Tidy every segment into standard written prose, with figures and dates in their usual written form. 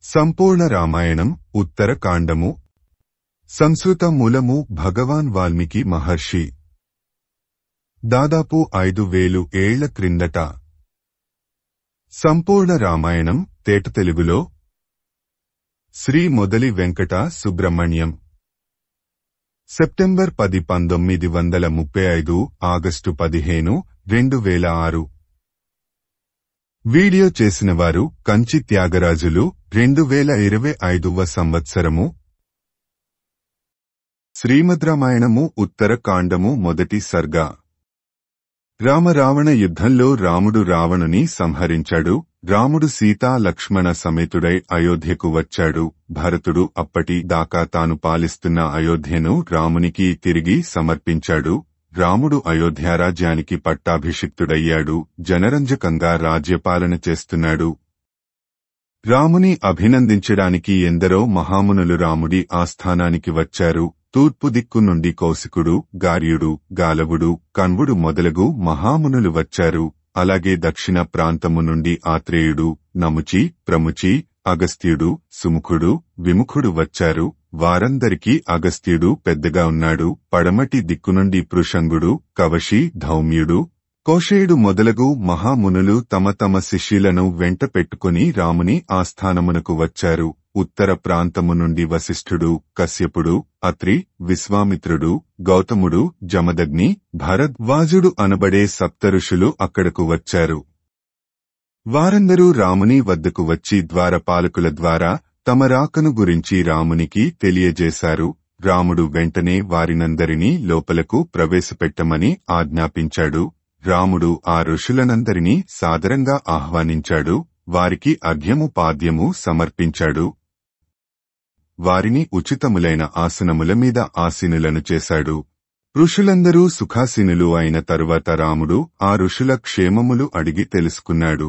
సంపూర్ణ రామాయణం ఉత్తరకాండము సంస్కృత మూలము భగవాన్ వాల్మీకి మహర్షి దాదాపు 5000 ఏళ్ల క్రిందట సంపూర్ణ రామాయణం తేట తెలుగులో Shri Modali Venkata Subrahmanyam September 10 1935 August 15 2006 video చేసినవారు కంచి త్యాగరాజులు 2025వ సంవత్సరము శ్రీమద్ రామాయణము ఉత్తరకాండము మొదటి సర్గ రామ-రావణ యుద్ధంలో రాముడు రావణుని సంహరించాడు. రాముడు సీతా లక్ష్మణ సమేతుడై అయోధ్యకు వచ్చాడు. భరతుడు అప్పటి దాకా తాను పాలిస్తున్న అయోధ్యను రామునికి తిరిగి సమర్పించాడు. రాముడు అయోధ్యారాజ్యానికి పట్టాభిషిక్తుడయ్యాడు. జనరంజకంగా రాజ్యపాలన చేస్తున్నాడు. రాముని అభినందించడానికి ఎందరో మహామునులు రాముడి ఆస్థానానికి వచ్చారు. తూర్పు దిక్కు నుండి కౌశికుడు, గార్యుడు, గాలవుడు, కణ్వుడు మొదలగు మహామునులు వచ్చారు. అలాగే దక్షిణ ప్రాంతము నుండి ఆత్రేయుడు, నముచి, ప్రముచి, అగస్త్యుడు, సుముఖుడు, విముఖుడు వచ్చారు. వారందరికీ అగస్త్యుడు పెద్దగా ఉన్నాడు. పడమటి దిక్కునుండి పృషంగుడు, కవశి, ధౌమ్యుడు, కోశేయుడు మొదలగు మహామునులు తమ తమ శిష్యులను వెంట పెట్టుకుని రాముని ఆస్థానమునకు వచ్చారు. ఉత్తర ప్రాంతము నుండి వశిష్ఠుడు, కశ్యపుడు, అత్రి, విశ్వామిత్రుడు, గౌతముడు, జమదగ్ని, భరద్వాజుడు అనబడే సప్తఋషులు అక్కడకు వచ్చారు. వారందరూ రాముని వద్దకు వచ్చి ద్వారపాలకుల ద్వారా తమ రాకను గురించి రామునికి తెలియజేశారు. రాముడు వెంటనే వారినందరినీ లోపలకు ప్రవేశపెట్టమని ఆజ్ఞాపించాడు. రాముడు ఆ ఋషులనందరినీ సాదరంగా ఆహ్వానించాడు. వారికి అర్ఘ్యము పాద్యము సమర్పించాడు. వారిని ఉచితములైన ఆసనముల మీద ఆసీనులను చేశాడు. ఋషులందరూ సుఖాసీనులు అయిన తరువాత రాముడు ఆ ఋషుల క్షేమములు అడిగి తెలుసుకున్నాడు.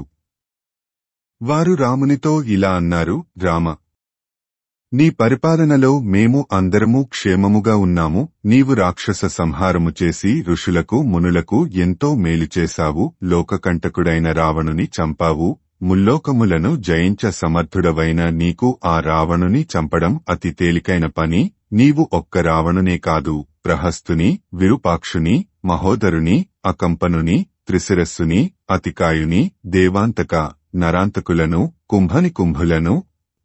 వారు రామునితో ఇలా అన్నారు: రామ, నీ పరిపాలనలో మేము అందరము క్షేమముగా ఉన్నాము. నీవు రాక్షస సంహారము చేసి ఋషులకు మునులకు ఎంతో మేలు చేశావు. లోకకంటకుడైన రావణుని చంపావు. ముల్లోకములను జయించ సమర్థుడవైన నీకు ఆ రావణుని చంపడం అతి తేలికైన పని. నీవు ఒక్క రావణునే కాదు, ప్రహస్తుని, విరూపాక్షుని, మహోదరుని, అకంపనుని, త్రిశిరస్సుని, అతికాయుని, దేవాంతక, నరాంతకులను, కుంభులను,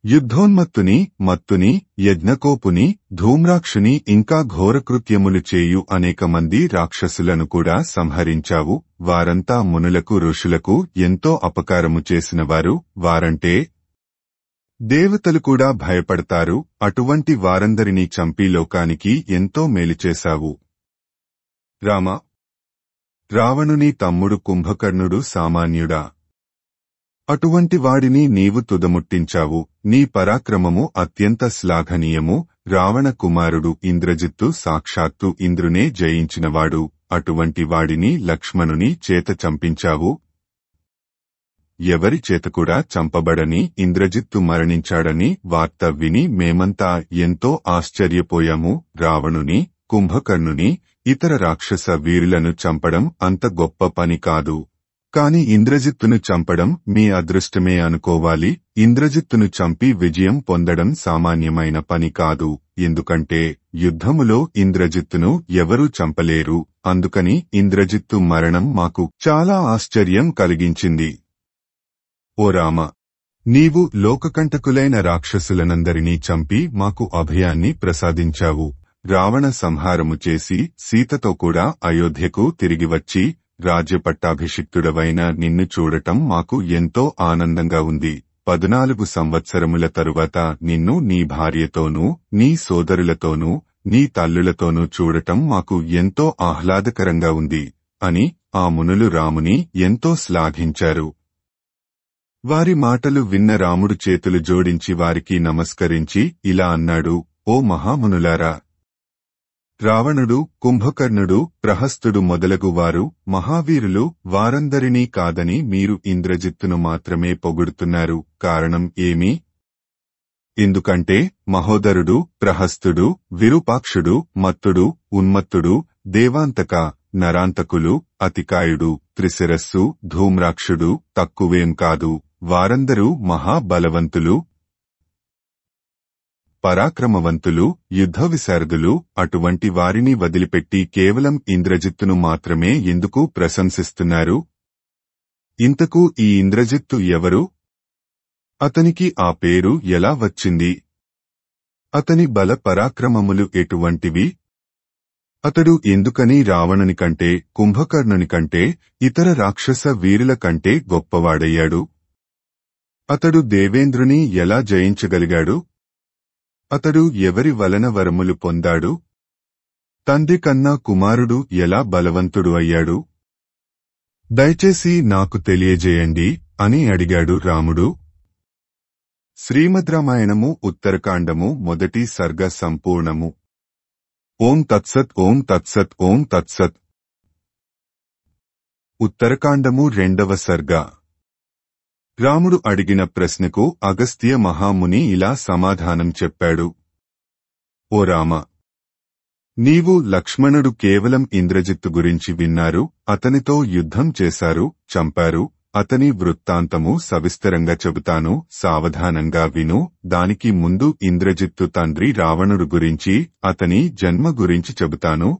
యుద్ధోన్మత్తుని, మత్తుని, యజ్ఞకోపుని, ధూమ్రాక్షుని, ఇంకా ఘోరకృత్యములు చేయు అనేక మంది రాక్షసులను కూడా సంహరించావు. వారంతా మునులకు ఋషులకు ఎంతో అపకారము చేసినవారు. వారంటే దేవతలు కూడా భయపడతారు. అటువంటి వారందరినీ చంపి లోకానికి ఎంతో మేలు చేశావు. రామ, రావణుని తమ్ముడు కుంభకర్ణుడు సామాన్యుడా? అటువంటి వాడిని నీవు తుదముట్టించావు. నీ పరాక్రమము అత్యంత శ్లాఘనీయము. రావణ కుమారుడు ఇంద్రజిత్తు సాక్షాత్తు ఇంద్రునే జయించినవాడు. అటువంటి వాడిని లక్ష్మణుని చేత చంపించావు. ఎవరి చేత కూడా చంపబడని ఇంద్రజిత్తు మరణించాడని వార్త విని మేమంతా ఎంతో ఆశ్చర్యపోయాము. రావణుని, కుంభకర్ణుని, ఇతర రాక్షస వీరులను చంపడం అంత గొప్ప పని కాదు. కాని ఇంద్రజిత్తును చంపడం మీ అదృష్టమే అనుకోవాలి. ఇంద్రజిత్తును చంపి విజయం పొందడం సామాన్యమైన పని కాదు. ఎందుకంటే యుద్ధములో ఇంద్రజిత్తును ఎవరూ చంపలేరు. అందుకని ఇంద్రజిత్తు మరణం మాకు చాలా ఆశ్చర్యం కలిగించింది. ఓ రామ, నీవు లోకకంటకులైన రాక్షసులనందరినీ చంపి మాకు అభయాన్ని ప్రసాదించావు. రావణ సంహారము చేసి సీతతో కూడా అయోధ్యకు తిరిగి వచ్చి రాజ్యపట్టాభిషిక్తుడవైన నిన్ను చూడటం మాకు ఎంతో ఆనందంగా ఉంది. 14 సంవత్సరముల తరువాత నిన్ను నీ భార్యతోనూ, నీ సోదరులతోనూ, నీ తల్లులతోనూ చూడటం మాకు ఎంతో ఆహ్లాదకరంగా ఉంది అని ఆ మునులు రాముని ఎంతో శ్లాఘించారు. వారి మాటలు విన్న రాముడు చేతులు జోడించి వారికి నమస్కరించి ఇలా అన్నాడు: ఓ మహామునులారా, రావణుడు, కుంభకర్ణుడు, ప్రహస్తుడు మొదలగు వారు మహావీరులు. వారందరినీ కాదని మీరు ఇంద్రజిత్తును మాత్రమే పొగుడుతున్నారు. కారణం ఏమి? ఎందుకంటే మహోదరుడు, ప్రహస్తుడు, విరూపాక్షుడు, మత్తుడు, ఉన్మత్తుడు, దేవాంతక, నరాంతకులు, అతికాయుడు, త్రిశిరస్సు, ధూమ్రాక్షుడు తక్కువేం కాదు. వారందరూ మహాబలవంతులు. పరాక్రమవంతులు, యుద్ధ విశారదులు, అటువంటి వారిని వదిలిపెట్టి కేవలం ఇంద్రజిత్తును మాత్రమే ఎందుకు ప్రశంసిస్తున్నారు? ఇంతకు ఈ ఇంద్రజిత్తు ఎవరు? అతనికి ఆ పేరు ఎలా వచ్చింది? అతని బల పరాక్రమములు ఎటువంటివి? అతడు ఎందుకని రావణుని కంటే, కుంభకర్ణుని కంటే, ఇతర రాక్షస వీరుల కంటే గొప్పవాడయ్యాడు? అతడు దేవేంద్రుని ఎలా జయించగలిగాడు? అతడు ఎవరి వలన వరములు పొందాడు? తండ్రి కన్నా కుమారుడు ఎలా బలవంతుడు అయ్యాడు? దయచేసి నాకు తెలియజేయండి అని అడిగాడు రాముడు. శ్రీమద్ రామాయణము ఉత్తరకాండము మొదటి సర్గ సంపూర్ణము. ఓం తత్సత్ ఓం తత్సత్ ఓం తత్సత్. ఉత్తరకాండము రెండవ సర్గ. రాముడు అడిగిన ప్రశ్నకు అగస్త్య మహాముని ఇలా సమాధానం చెప్పాడు. ఓ రామ, నీవు లక్ష్మణుడు కేవలం ఇంద్రజిత్తు గురించి విన్నారు, అతనితో యుద్ధం చేశారు, చంపారు. అతని వృత్తాంతము సవిస్తరంగా చెబుతాను, సావధానంగా విను. దానికి ముందు ఇంద్రజిత్తు తండ్రి రావణుడు గురించి, అతని జన్మ గురించి చెబుతాను.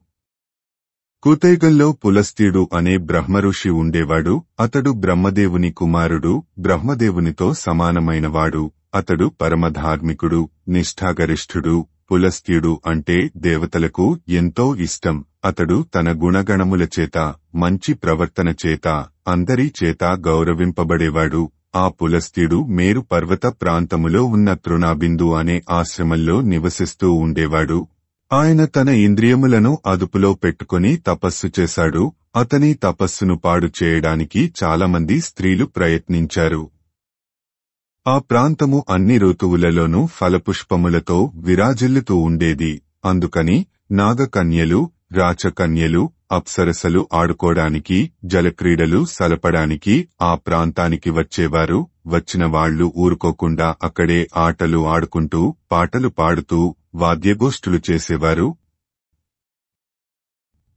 కూతైగల్లో పులస్త్యుడు అనే బ్రహ్మఋషి ఉండేవాడు. అతడు బ్రహ్మదేవుని కుమారుడు, బ్రహ్మదేవునితో సమానమైనవాడు. అతడు పరమధార్మికుడు, నిష్ఠాగరిష్ఠుడు. పులస్త్యుడు అంటే దేవతలకు ఎంతో ఇష్టం. అతడు తన గుణగణముల చేత, మంచి ప్రవర్తన చేత అందరి చేత గౌరవింపబడేవాడు. ఆ పులస్త్యుడు మేరు పర్వత ప్రాంతములో ఉన్న తృణాబిందు అనే ఆశ్రమంలో నివసిస్తూ ఉండేవాడు. ఆయన తన ఇంద్రియములను అదుపులో పెట్టుకుని తపస్సు చేశాడు. అతని తపస్సును పాడు చేయడానికి చాలామంది స్త్రీలు ప్రయత్నించారు. ఆ ప్రాంతము అన్ని ఋతువులలోనూ ఫలపుష్పములతో విరాజిల్లుతూ ఉండేది. అందుకని నాగకన్యలు, రాచకన్యలు, అప్సరసలు ఆడుకోడానికి, జలక్రీడలు సలపడానికి ఆ ప్రాంతానికి వచ్చేవారు. వచ్చిన వాళ్లు ఊరుకోకుండా అక్కడే ఆటలు ఆడుకుంటూ, పాటలు పాడుతూ, వాద్యగోష్ఠులు చేసేవారు.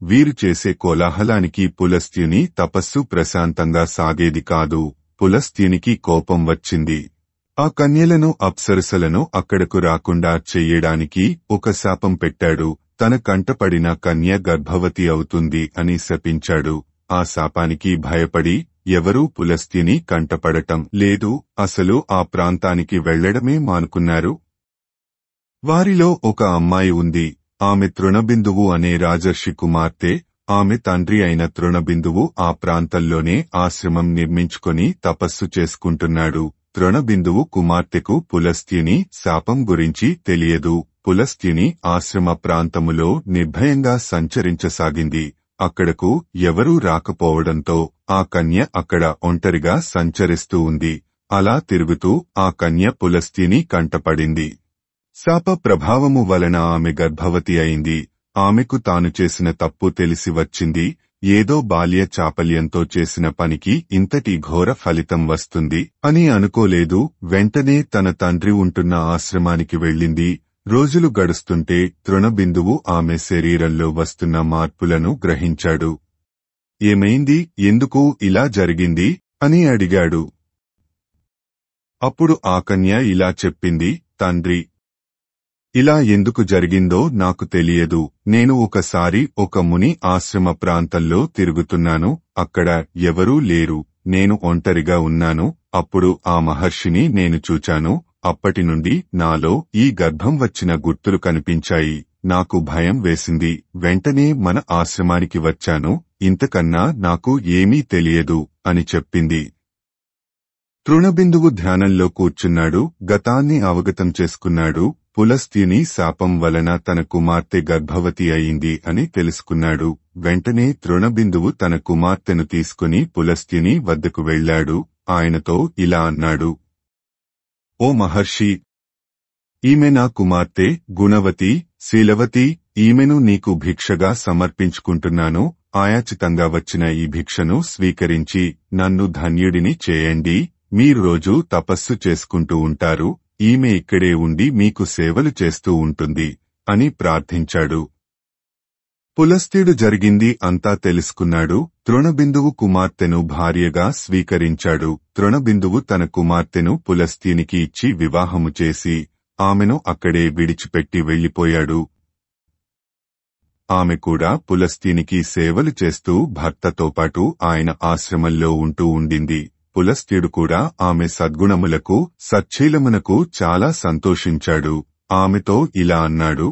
వీరు చేసే కోలాహలానికి పులస్త్యుని తపస్సు ప్రశాంతంగా సాగేది కాదు. పులస్త్యునికి కోపం వచ్చింది. ఆ కన్యలను, అప్సరసలను అక్కడకు రాకుండా చెయ్యడానికి ఒక శాపం పెట్టాడు. తన కంటపడిన కన్య గర్భవతి అవుతుంది అని శపించాడు. ఆ శాపానికి భయపడి ఎవరూ పులస్త్యుని కంటపడటం లేదు. అసలు ఆ ప్రాంతానికి వెళ్లడమే మానుకున్నారు. వారిలో ఒక అమ్మాయి ఉంది. ఆమె తృణబిందువు అనే రాజర్షి కుమార్తె. ఆమె తండ్రి అయిన తృణబిందువు ఆ ప్రాంతంలోనే ఆశ్రమం నిర్మించుకొని తపస్సు చేసుకుంటున్నాడు. తృణబిందువు కుమార్తెకు పులస్త్యుని శాపం గురించి తెలియదు. పులస్త్యుని ఆశ్రమ ప్రాంతములో నిర్భయంగా సంచరించసాగింది. అక్కడకు ఎవరూ రాకపోవడంతో ఆ కన్య అక్కడ ఒంటరిగా సంచరిస్తూ ఉంది. అలా తిరుగుతూ ఆ కన్య పులస్త్యుని కంటపడింది. శాప ప్రభావము వలన ఆమె గర్భవతి అయింది. ఆమెకు తాను చేసిన తప్పు తెలిసి వచ్చింది. ఏదో బాల్య చాపల్యంతో చేసిన పనికి ఇంతటి ఘోర ఫలితం వస్తుంది అని అనుకోలేదు. వెంటనే తన తండ్రి ఉంటున్న ఆశ్రమానికి వెళ్ళింది. రోజులు గడుస్తుంటే తృణబిందువు ఆమె శరీరంలో వస్తున్న మార్పులను గ్రహించాడు. ఏమైంది, ఎందుకు ఇలా జరిగింది అని అడిగాడు. అప్పుడు ఆ కన్య ఇలా చెప్పింది, తండ్రి, ఇలా ఎందుకు జరిగిందో నాకు తెలియదు. నేను ఒకసారి ఒక ముని ఆశ్రమ ప్రాంతంలో తిరుగుతున్నాను. అక్కడ ఎవరూ లేరు. నేను ఒంటరిగా ఉన్నాను. అప్పుడు ఆ మహర్షిని నేను చూచాను. అప్పటి నుండి నాలో ఈ గర్భం వచ్చిన గుర్తులు కనిపించాయి. నాకు భయం వేసింది. వెంటనే మన ఆశ్రమానికి వచ్చాను. ఇంతకన్నా నాకు ఏమీ తెలియదు అని చెప్పింది. తృణబిందువు ధ్యానంలో కూర్చున్నాడు. గతాన్ని అవగతం చేసుకున్నాడు. పులస్త్యుని శాపం వలన తన కుమార్తె గర్భవతి అయింది అని తెలుసుకున్నాడు. వెంటనే తృణబిందువు తన కుమార్తెను తీసుకుని పులస్త్యుని వద్దకు వెళ్లాడు. ఆయనతో ఇలా అన్నాడు, ఓ మహర్షి, ఈమె నా కుమార్తె, గుణవతి, శీలవతి. ఈమెను నీకు భిక్షగా సమర్పించుకుంటున్నాను. ఆయాచితంగా వచ్చిన ఈ భిక్షను స్వీకరించి నన్ను ధన్యుడిని చేయండి. మీరు రోజూ తపస్సు చేసుకుంటూ ఉంటారు. ఈమె ఇక్కడే ఉండి మీకు సేవలు చేస్తూ ఉంటుంది అని ప్రార్థించాడు. పులస్త్యుడు జరిగింది అంతా తెలుసుకున్నాడు. తృణబిందువు కుమార్తెను భార్యగా స్వీకరించాడు. తృణబిందువు తన కుమార్తెను పులస్త్యునికి ఇచ్చి వివాహము చేసి ఆమెను అక్కడే విడిచిపెట్టి వెళ్లిపోయాడు. ఆమె కూడా పులస్త్యునికి సేవలు చేస్తూ భర్తతో పాటు ఆయన ఆశ్రమంలో ఉంటూ ఉండింది. పులస్త్యుడు కూడా ఆమె సద్గుణములకు సచ్చీలమునకు చాలా సంతోషించాడు. ఆమెతో ఇలా అన్నాడు: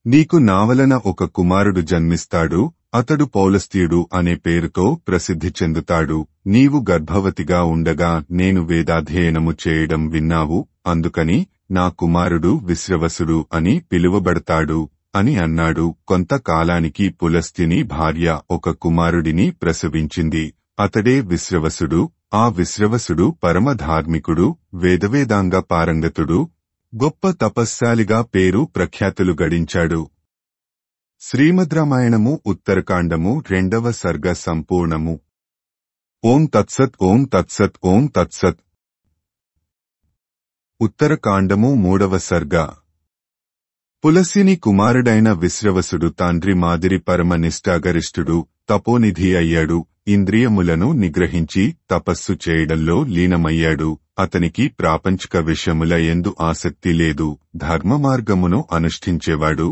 నీకు నావలన ఒక కుమారుడు జన్మిస్తాడు. అతడు పౌలస్త్యుడు అనే పేరుతో ప్రసిద్ధి చెందుతాడు. నీవు గర్భవతిగా ఉండగా నేను వేదాధ్యయనము చేయడం విన్నావు. అందుకని నా కుమారుడు విశ్రవసుడు అని పిలువబడతాడు అని అన్నాడు. కొంతకాలానికి పులస్త్యుని భార్య ఒక కుమారుడిని ప్రసవించింది. అతడే విశ్రవసుడు. ఆ విశ్రవసుడు పరమధార్మికుడు, వేదవేదాంగ పారంగతుడు, గొప్ప తపస్శాలిగా పేరు ప్రఖ్యాతులు గడించాడు. శ్రీమద్ రామాయణము ఉత్తరకాండము 2వ సర్గ సంపూర్ణము. ఓం తత్సత్ ఓం తత్సత్ ఓం తత్సత్. ఉత్తరకాండము 3వ సర్గ. పులస్త్యుని కుమారుడైన విశ్రవసుడు తండ్రి మాదిరి పరమ నిష్ఠాగరిష్ఠుడు, తపోనిధి అయ్యాడు. ఇంద్రియములను నిగ్రహించి తపస్సు చేయడంలో లీనమయ్యాడు. అతనికి ప్రాపంచిక విషయముల యందు ఆసక్తి లేదు. ధర్మ మార్గమును అనుష్ఠించేవాడు.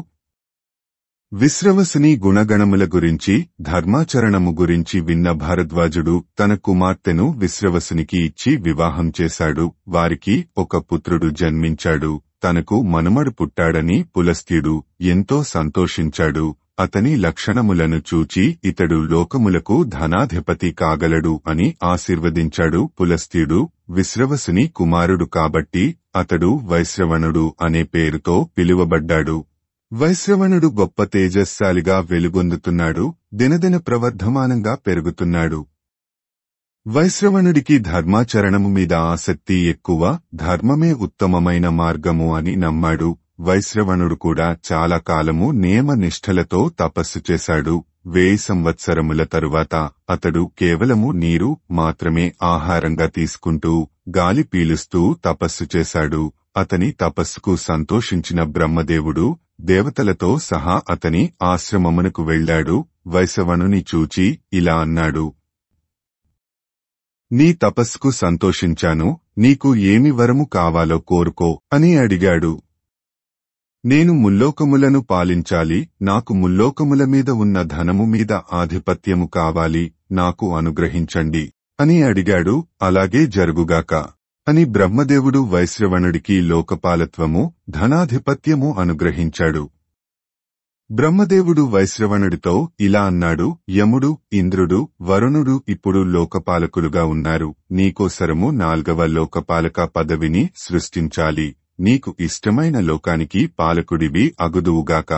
విశ్రవసుని గుణగణముల గురించి, ధర్మాచరణము గురించి విన్న భారద్వాజుడు తన కుమార్తెను విశ్రవసునికి ఇచ్చి వివాహం చేశాడు. వారికి ఒక పుత్రుడు జన్మించాడు. తనకు మనుమడు పుట్టాడని పులస్త్యుడు ఎంతో సంతోషించాడు. అతని లక్షణములను చూచి ఇతడు లోకములకు ధనాధిపతి కాగలడు అని ఆశీర్వదించాడు. పులస్త్యుడు విశ్రవసుని కుమారుడు కాబట్టి అతడు వైశ్రవణుడు అనే పేరుతో పిలువబడ్డాడు. వైశ్రవణుడు గొప్ప తేజస్శాలిగా వెలుగొందుతున్నాడు. దినదిన ప్రవర్ధమానంగా పెరుగుతున్నాడు. వైశ్రవణుడికి ధర్మాచరణము మీద ఆసక్తి ఎక్కువ. ధర్మమే ఉత్తమమైన మార్గము అని నమ్మాడు. వైశ్రవణుడు కూడా చాలా కాలము నియమ నిష్ఠలతో తపస్సు చేశాడు. 1000 సంవత్సరముల తరువాత అతడు కేవలము నీరు మాత్రమే ఆహారంగా తీసుకుంటూ గాలి పీలుస్తూ తపస్సు చేశాడు. అతని తపస్సుకు సంతోషించిన బ్రహ్మదేవుడు దేవతలతో సహా అతని ఆశ్రమమునకు వెళ్లాడు. వైశ్రవణుని చూచి ఇలా అన్నాడు: నీ తపస్సుకు సంతోషించాను. నీకు ఏమి వరము కావాలో కోరుకో అని అడిగాడు. నేను ముల్లోకములను పాలించాలి. నాకు ముల్లోకముల మీద ఉన్న ధనము మీద ఆధిపత్యము కావాలి. నాకు అనుగ్రహించండి అని అడిగాడు. అలాగే జరుగుగాక అని బ్రహ్మదేవుడు వైశ్రవణుడికి లోకపాలత్వము, ధనాధిపత్యము అనుగ్రహించాడు. బ్రహ్మదేవుడు వైశ్రవణుడితో ఇలా అన్నాడు: యముడు, ఇంద్రుడు, వరుణుడు ఇప్పుడు లోకపాలకులుగా ఉన్నారు. నీకోసరము 4వ లోకపాలక పదవిని సృష్టించాలి. నీకు ఇష్టమైన లోకానికి పాలకుడివి అగుదువుగాక.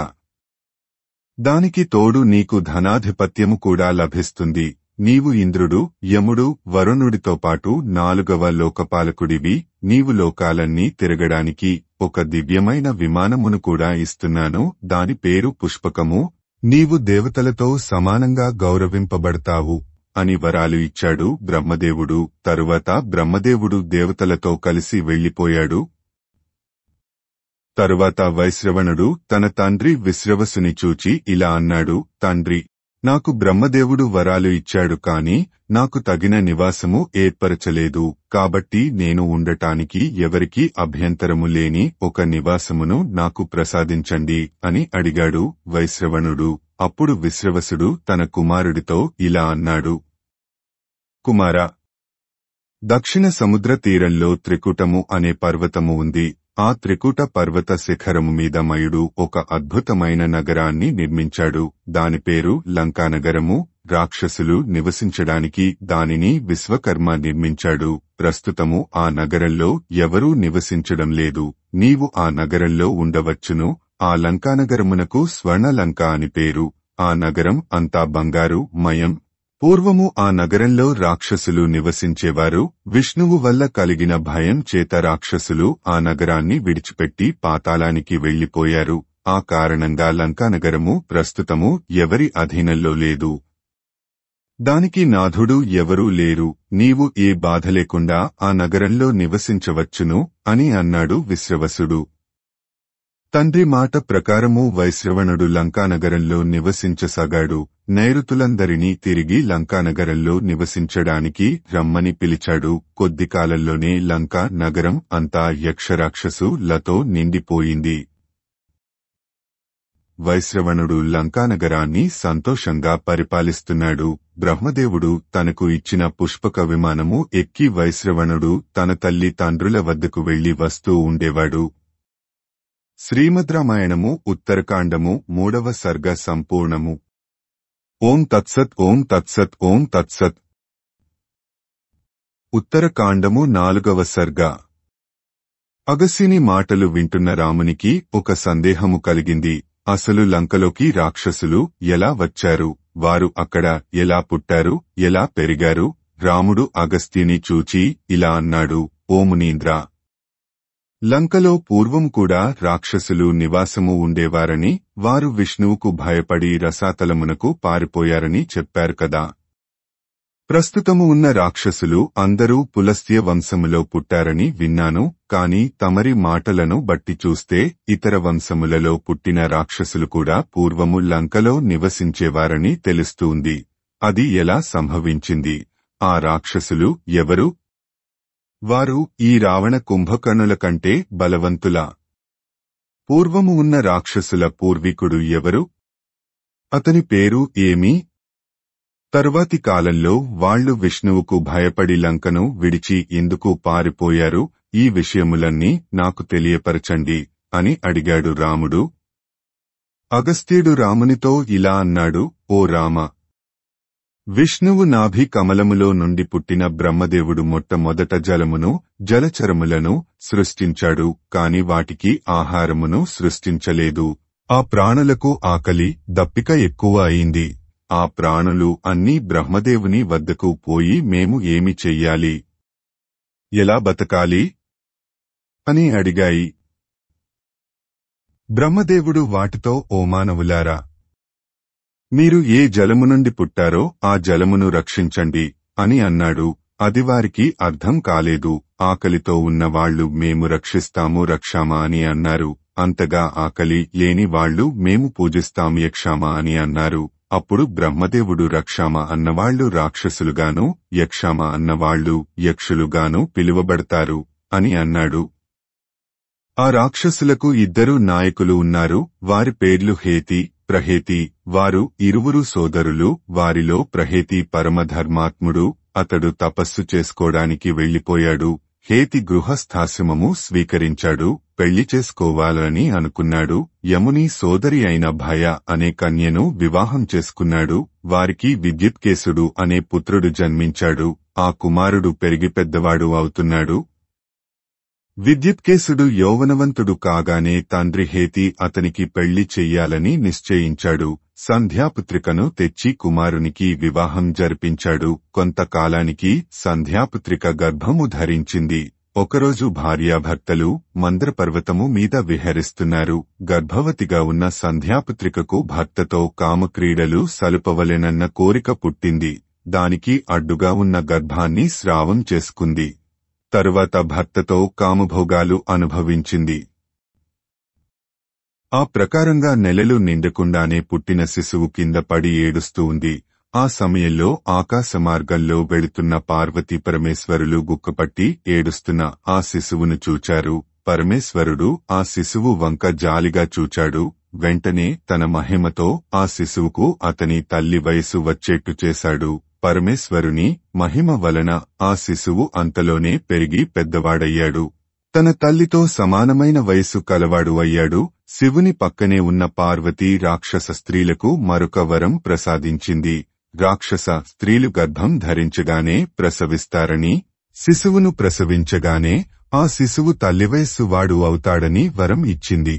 దానికి తోడు నీకు ధనాధిపత్యము కూడా లభిస్తుంది. నీవు ఇంద్రుడు, యముడు, వరుణుడితో పాటు 4వ లోకపాలకుడివి. నీవు లోకాలన్నీ తిరగడానికి ఒక దివ్యమైన విమానమును కూడా ఇస్తున్నాను. దాని పేరు పుష్పకము. నీవు దేవతలతో సమానంగా గౌరవింపబడతావు అని వరాలు ఇచ్చాడు బ్రహ్మదేవుడు. తరువాత బ్రహ్మదేవుడు దేవతలతో కలిసి వెళ్లిపోయాడు. తరువాత వైశ్రవణుడు తన తండ్రి విశ్రవసుని చూచి ఇలా అన్నాడు: తండ్రి, నాకు బ్రహ్మదేవుడు వరాలు ఇచ్చాడు కాని నాకు తగిన నివాసము ఏర్పరచలేదు. కాబట్టి నేను ఉండటానికి ఎవరికీ అభ్యంతరము లేని ఒక నివాసమును నాకు ప్రసాదించండి అని అడిగాడు వైశ్రవణుడు. అప్పుడు విశ్రవసుడు తన కుమారుడితో ఇలా అన్నాడు: కుమారా, దక్షిణ సముద్ర తీరంలో త్రికుటము అనే పర్వతము ఉంది. ఆ త్రికూట పర్వత శిఖరము మీద మయుడు ఒక అద్భుతమైన నగరాన్ని నిర్మించాడు. దాని పేరు లంకానగరము. రాక్షసులు నివసించడానికి దానిని విశ్వకర్మ నిర్మించాడు. ప్రస్తుతము ఆ నగరంలో ఎవరూ నివసించడం లేదు. నీవు ఆ నగరంలో ఉండవచ్చును. ఆ లంకానగరమునకు స్వర్ణలంక అని పేరు. ఆ నగరం అంతా బంగారు మయం. పూర్వము ఆ నగరంలో రాక్షసులు నివసించేవారు. విష్ణువు వల్ల కలిగిన భయం చేత రాక్షసులు ఆ నగరాన్ని విడిచిపెట్టి పాతాళానికి వెళ్లిపోయారు. ఆ కారణంగా లంకానగరము ప్రస్తుతము ఎవరి అధీనంలో లేదు. దానికి నాథుడు ఎవరూ లేరు. నీవు ఏ బాధ లేకుండా ఆ నగరంలో నివసించవచ్చును అని అన్నాడు విశ్రవసుడు. తండ్రి మాట ప్రకారము వైశ్రవణుడు లంకానగరంలో నివసించసాగాడు. నైరుతులందరినీ తిరిగి లంకానగరంలో నివసించడానికి రమ్మని పిలిచాడు. కొద్ది కాలంలోనే లంకా నగరం అంతా యక్షరాక్షసులతో నిండిపోయింది. వైశ్రవణుడు లంకానగరాన్ని సంతోషంగా పరిపాలిస్తున్నాడు. బ్రహ్మదేవుడు తనకు ఇచ్చిన పుష్పక విమానము ఎక్కి వైశ్రవణుడు తన తల్లి తండ్రుల వద్దకు వెళ్లి వస్తూ ఉండేవాడు. శ్రీమద్ రామాయణము ఉత్తరకాండము 3వ సర్గ సంపూర్ణము. ఓం తత్సత్ ఓం తత్సత్ ఓం తత్సత్. ఉత్తరకాండము 4వ సర్గ. అగస్త్యుని మాటలు వింటున్న రామునికి ఒక సందేహము కలిగింది. అసలు లంకలోకి రాక్షసులు ఎలా వచ్చారు? వారు అక్కడ ఎలా పుట్టారు? ఎలా పెరిగారు? రాముడు అగస్త్యుని చూచి ఇలా అన్నాడు: ఓ మునీంద్ర, లంకలో పూర్వం కూడా రాక్షసులు నివాసము ఉండేవారని, వారు విష్ణువుకు భయపడి రసాతలమునకు పారిపోయారని చెప్పారు కదా. ప్రస్తుతము ఉన్న రాక్షసులు అందరూ పులస్త్య వంశములో పుట్టారని విన్నాను. కాని తమరి మాటలను బట్టి చూస్తే ఇతర వంశములలో పుట్టిన రాక్షసులు కూడా పూర్వము లంకలో నివసించేవారని తెలుస్తూంది. అది ఎలా సంభవించింది? ఆ రాక్షసులు ఎవరు? వారు ఈ రావణ కుంభకర్ణుల కంటే బలవంతులా? పూర్వము ఉన్న రాక్షసుల పూర్వీకుడు ఎవరు? అతని పేరు ఏమి? తరువాతి కాలంలో వాళ్లు విష్ణువుకు భయపడి లంకను విడిచి ఎందుకు పారిపోయారు? ఈ విషయములన్నీ నాకు తెలియపరచండి అని అడిగాడు రాముడు. అగస్త్యుడు రామునితో ఇలా అన్నాడు: ఓ రామ, విష్ణువు నాభి కమలములో నుండి పుట్టిన బ్రహ్మదేవుడు మొట్టమొదట జలమును, జలచరములను సృష్టించాడు. కాని వాటికి ఆహారమును సృష్టించలేదు. ఆ ప్రాణులకు ఆకలి, దప్పిక ఎక్కువ అయింది. ఆ ప్రాణులు అన్నీ బ్రహ్మదేవుని వద్దకు పోయి మేము ఏమి చెయ్యాలి, ఎలా బతకాలి అని అడిగాయి. బ్రహ్మదేవుడు వాటితో: ఓ మానవులారా, మీరు ఏ జలము నుండి పుట్టారో ఆ జలమును రక్షించండి అని అన్నాడు. అది వారికి అర్థం కాలేదు. ఆకలితో ఉన్నవాళ్లు మేము రక్షిస్తాము రక్షామా అని అన్నారు. అంతగా ఆకలి లేని వాళ్లు మేము పూజిస్తాం యక్షామా అని అన్నారు. అప్పుడు బ్రహ్మదేవుడు రక్షామ అన్నవాళ్లు రాక్షసులుగాను, యక్షామ అన్నవాళ్లు యక్షులుగాను పిలువబడతారు అని అన్నాడు. ఆ రాక్షసులకు 2 నాయకులు ఉన్నారు. వారి పేర్లు హేతి, ప్రహేతి. వారు ఇరువురు సోదరులు. వారిలో ప్రహేతి పరమధర్మాత్ముడు. అతడు తపస్సు చేసుకోవడానికి వెళ్లిపోయాడు. హేతి గృహస్థాశ్రమము స్వీకరించాడు. పెళ్లి చేసుకోవాలని అనుకున్నాడు. యముని సోదరి అయిన భయ అనే కన్యను వివాహం చేసుకున్నాడు. వారికి విద్యుత్కేశుడు అనే పుత్రుడు జన్మించాడు. ఆ కుమారుడు పెరిగి పెద్దవాడు అవుతున్నాడు. విద్యుత్కేశుడు యౌవనవంతుడు కాగానే తండ్రి హేతి అతనికి పెళ్లి చెయ్యాలని నిశ్చయించాడు. సంధ్యాపుత్రికను తెచ్చి కుమారునికి వివాహం జరిపించాడు. కొంతకాలానికి సంధ్యాపుత్రిక గర్భము ధరించింది. ఒకరోజు భార్యాభర్తలు మందరపర్వతము మీద విహరిస్తున్నారు. గర్భవతిగా ఉన్న సంధ్యాపుత్రికకు భర్తతో కామక్రీడలు సలుపవలెనన్న కోరిక పుట్టింది. దానికి అడ్డుగా ఉన్న గర్భాన్ని స్రావం చేసుకుంది. తరువాత భర్తతో కామభోగాలు అనుభవించింది. ఆ ప్రకారంగా నెలలు నిండకుండానే పుట్టిన శిశువు కింద పడి ఏడుస్తూ ఉంది. ఆ సమయంలో ఆకాశమార్గంలో వెళుతున్న పార్వతీ పరమేశ్వరులు గుక్కపట్టి ఏడుస్తున్న ఆ శిశువును చూచారు. పరమేశ్వరుడు ఆ శిశువు వంక జాలిగా చూచాడు. వెంటనే తన మహిమతో ఆ శిశువుకు అతని తల్లి వయసు వచ్చేట్టు చేశాడు. పరమేశ్వరుని మహిమ వలన ఆ శిశువు అంతలోనే పెరిగి పెద్దవాడయ్యాడు. తన తల్లితో సమానమైన వయసు కలవాడు అయ్యాడు. శివుని పక్కనే ఉన్న పార్వతీ రాక్షస స్త్రీలకు మరొక వరం ప్రసాదించింది. రాక్షస స్త్రీలు గర్భం ధరించగానే ప్రసవిస్తారని, శిశువును ప్రసవించగానే ఆ శిశువు తల్లివయస్సు వాడు అవుతాడని వరం ఇచ్చింది.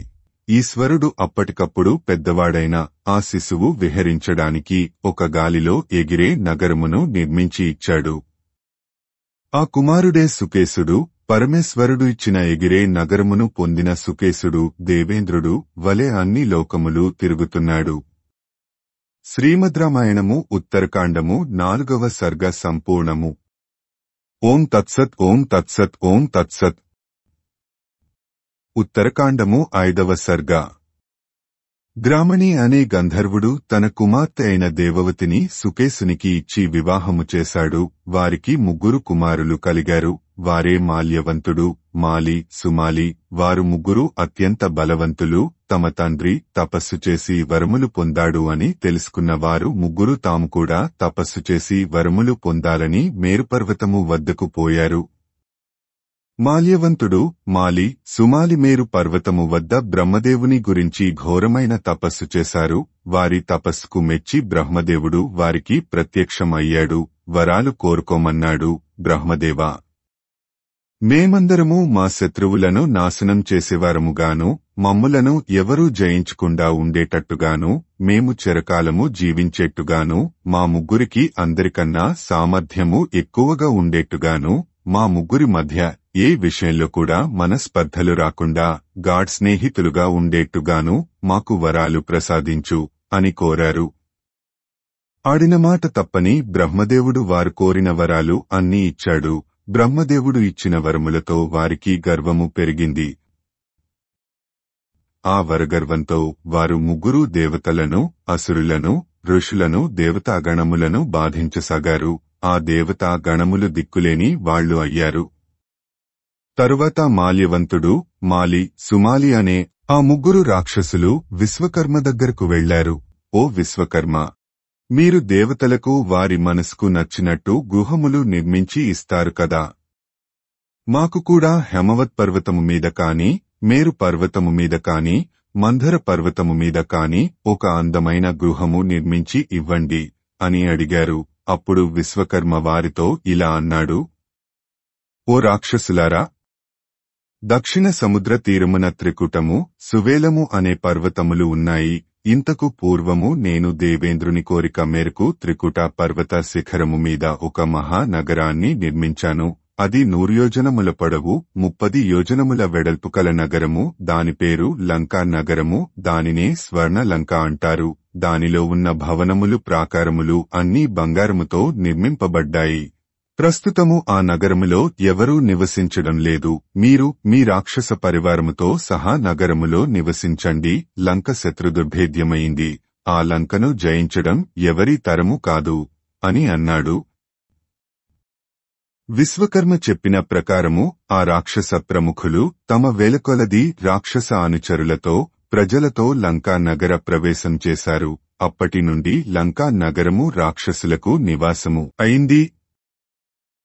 ఈశ్వరుడు అప్పటికప్పుడు పెద్దవాడైన ఆ శిశువు విహరించడానికి ఒక గాలిలో ఎగిరే నగరమును నిర్మించి ఇచ్చాడు. ఆ కుమారుడే సుకేశుడు. పరమేశ్వరుడు ఇచ్చిన ఎగిరే నగరమును పొందిన సుకేశుడు దేవేంద్రుడు వలె అన్ని లోకములు తిరుగుతున్నాడు. శ్రీమద్ రామాయణము ఉత్తరకాండము 4వ సర్గ సంపూర్ణము. ఓం తత్సత్ ఓం తత్సత్ ఓం తత్సత్. ఉత్తరకాండము 5వ సర్గ. గ్రామణి అనే గంధర్వుడు తన కుమార్తె అయిన దేవవతిని సుకేసునికి ఇచ్చి వివాహము చేశాడు. వారికి 3 కుమారులు కలిగారు. వారే మాల్యవంతుడు, మాలి, సుమాలి. వారు 3 అత్యంత బలవంతులు. తమ తండ్రి తపస్సు చేసి వరములు పొందాడు అని తెలుసుకున్న వారు 3 తాము కూడా తపస్సు చేసి వరములు పొందాలని మేరుపర్వతము వద్దకు పోయారు. మాల్యవంతుడు, మాలి, సుమాలి మేరు పర్వతము వద్ద బ్రహ్మదేవుని గురించి ఘోరమైన తపస్సు చేశారు. వారి తపస్సుకు మెచ్చి బ్రహ్మదేవుడు వారికి ప్రత్యక్షమయ్యాడు. వరాలు కోరుకోమన్నాడు. బ్రహ్మదేవా, మేమందరము మా శత్రువులను నాశనం చేసేవారముగాను, మమ్ములను ఎవరూ జయించకుండా ఉండేటట్టుగాను, మేము చిరకాలము జీవించేట్టుగాను, మా 3కి అందరికన్నా సామర్థ్యము ఎక్కువగా ఉండేట్టుగాను, మా 3 మధ్య ఏ విషయంలో కూడా మనస్పర్ధలు రాకుండా గాఢ స్నేహితులుగా ఉండేట్టుగాను మాకు వరాలు ప్రసాదించు అని కోరారు. ఆడిన మాట తప్పని బ్రహ్మదేవుడు వారు కోరిన వరాలు అన్నీ ఇచ్చాడు. బ్రహ్మదేవుడు ఇచ్చిన వరములతో వారికి గర్వము పెరిగింది. ఆ వరగర్వంతో వారు 3 దేవతలను, అసురులను, ఋషులను, దేవతాగణములను బాధించసాగారు. ఆ దేవతాగణములు దిక్కులేని వాళ్లు అయ్యారు. తరువాత మాల్యవంతుడు, మాలి, సుమాలి అనే ఆ 3 రాక్షసులు విశ్వకర్మ దగ్గరకు వెళ్లారు. ఓ విశ్వకర్మ, మీరు దేవతలకు వారి మనసుకు నచ్చినట్టు గుహములు నిర్మించి ఇస్తారు కదా. మాకు కూడా హేమవత్ పర్వతము మీద కాని, మేరు పర్వతము మీద కాని, మంధర పర్వతము మీద కాని ఒక అందమైన గృహము నిర్మించి ఇవ్వండి అని అడిగారు. అప్పుడు విశ్వకర్మ వారితో ఇలా అన్నాడు. ఓ రాక్షసులారా, దక్షిణ సముద్ర తీరమున త్రికుటము, సువేలము అనే పర్వతములు ఉన్నాయి. ఇంతకు పూర్వము నేను దేవేంద్రుని కోరిక మేరకు త్రికుట పర్వత శిఖరము మీద ఒక మహానగరాన్ని నిర్మించాను. అది 100 యోజనముల పొడవు, 30 యోజనముల వెడల్పు కల నగరము. దాని పేరు లంకా నగరము. దానినే స్వర్ణ లంక అంటారు. దానిలో ఉన్న భవనములు, ప్రాకారములు అన్నీ బంగారముతో నిర్మింపబడ్డాయి. ప్రస్తుతము ఆ నగరములో ఎవరూ నివసించడం లేదు. మీరు మీ రాక్షస పరివారముతో సహా నగరములో నివసించండి. లంక శత్రుదుర్భేద్యమైంది. ఆ లంకను జయించడం ఎవరి తరము కాదు అని అన్నాడు. విశ్వకర్మ చెప్పిన ప్రకారము ఆ రాక్షస ప్రముఖులు తమ వేలకొలది రాక్షస అనుచరులతో, ప్రజలతో లంకా నగర ప్రవేశం చేశారు. అప్పటి నుండి లంకా నగరము రాక్షసులకు నివాసము అయింది.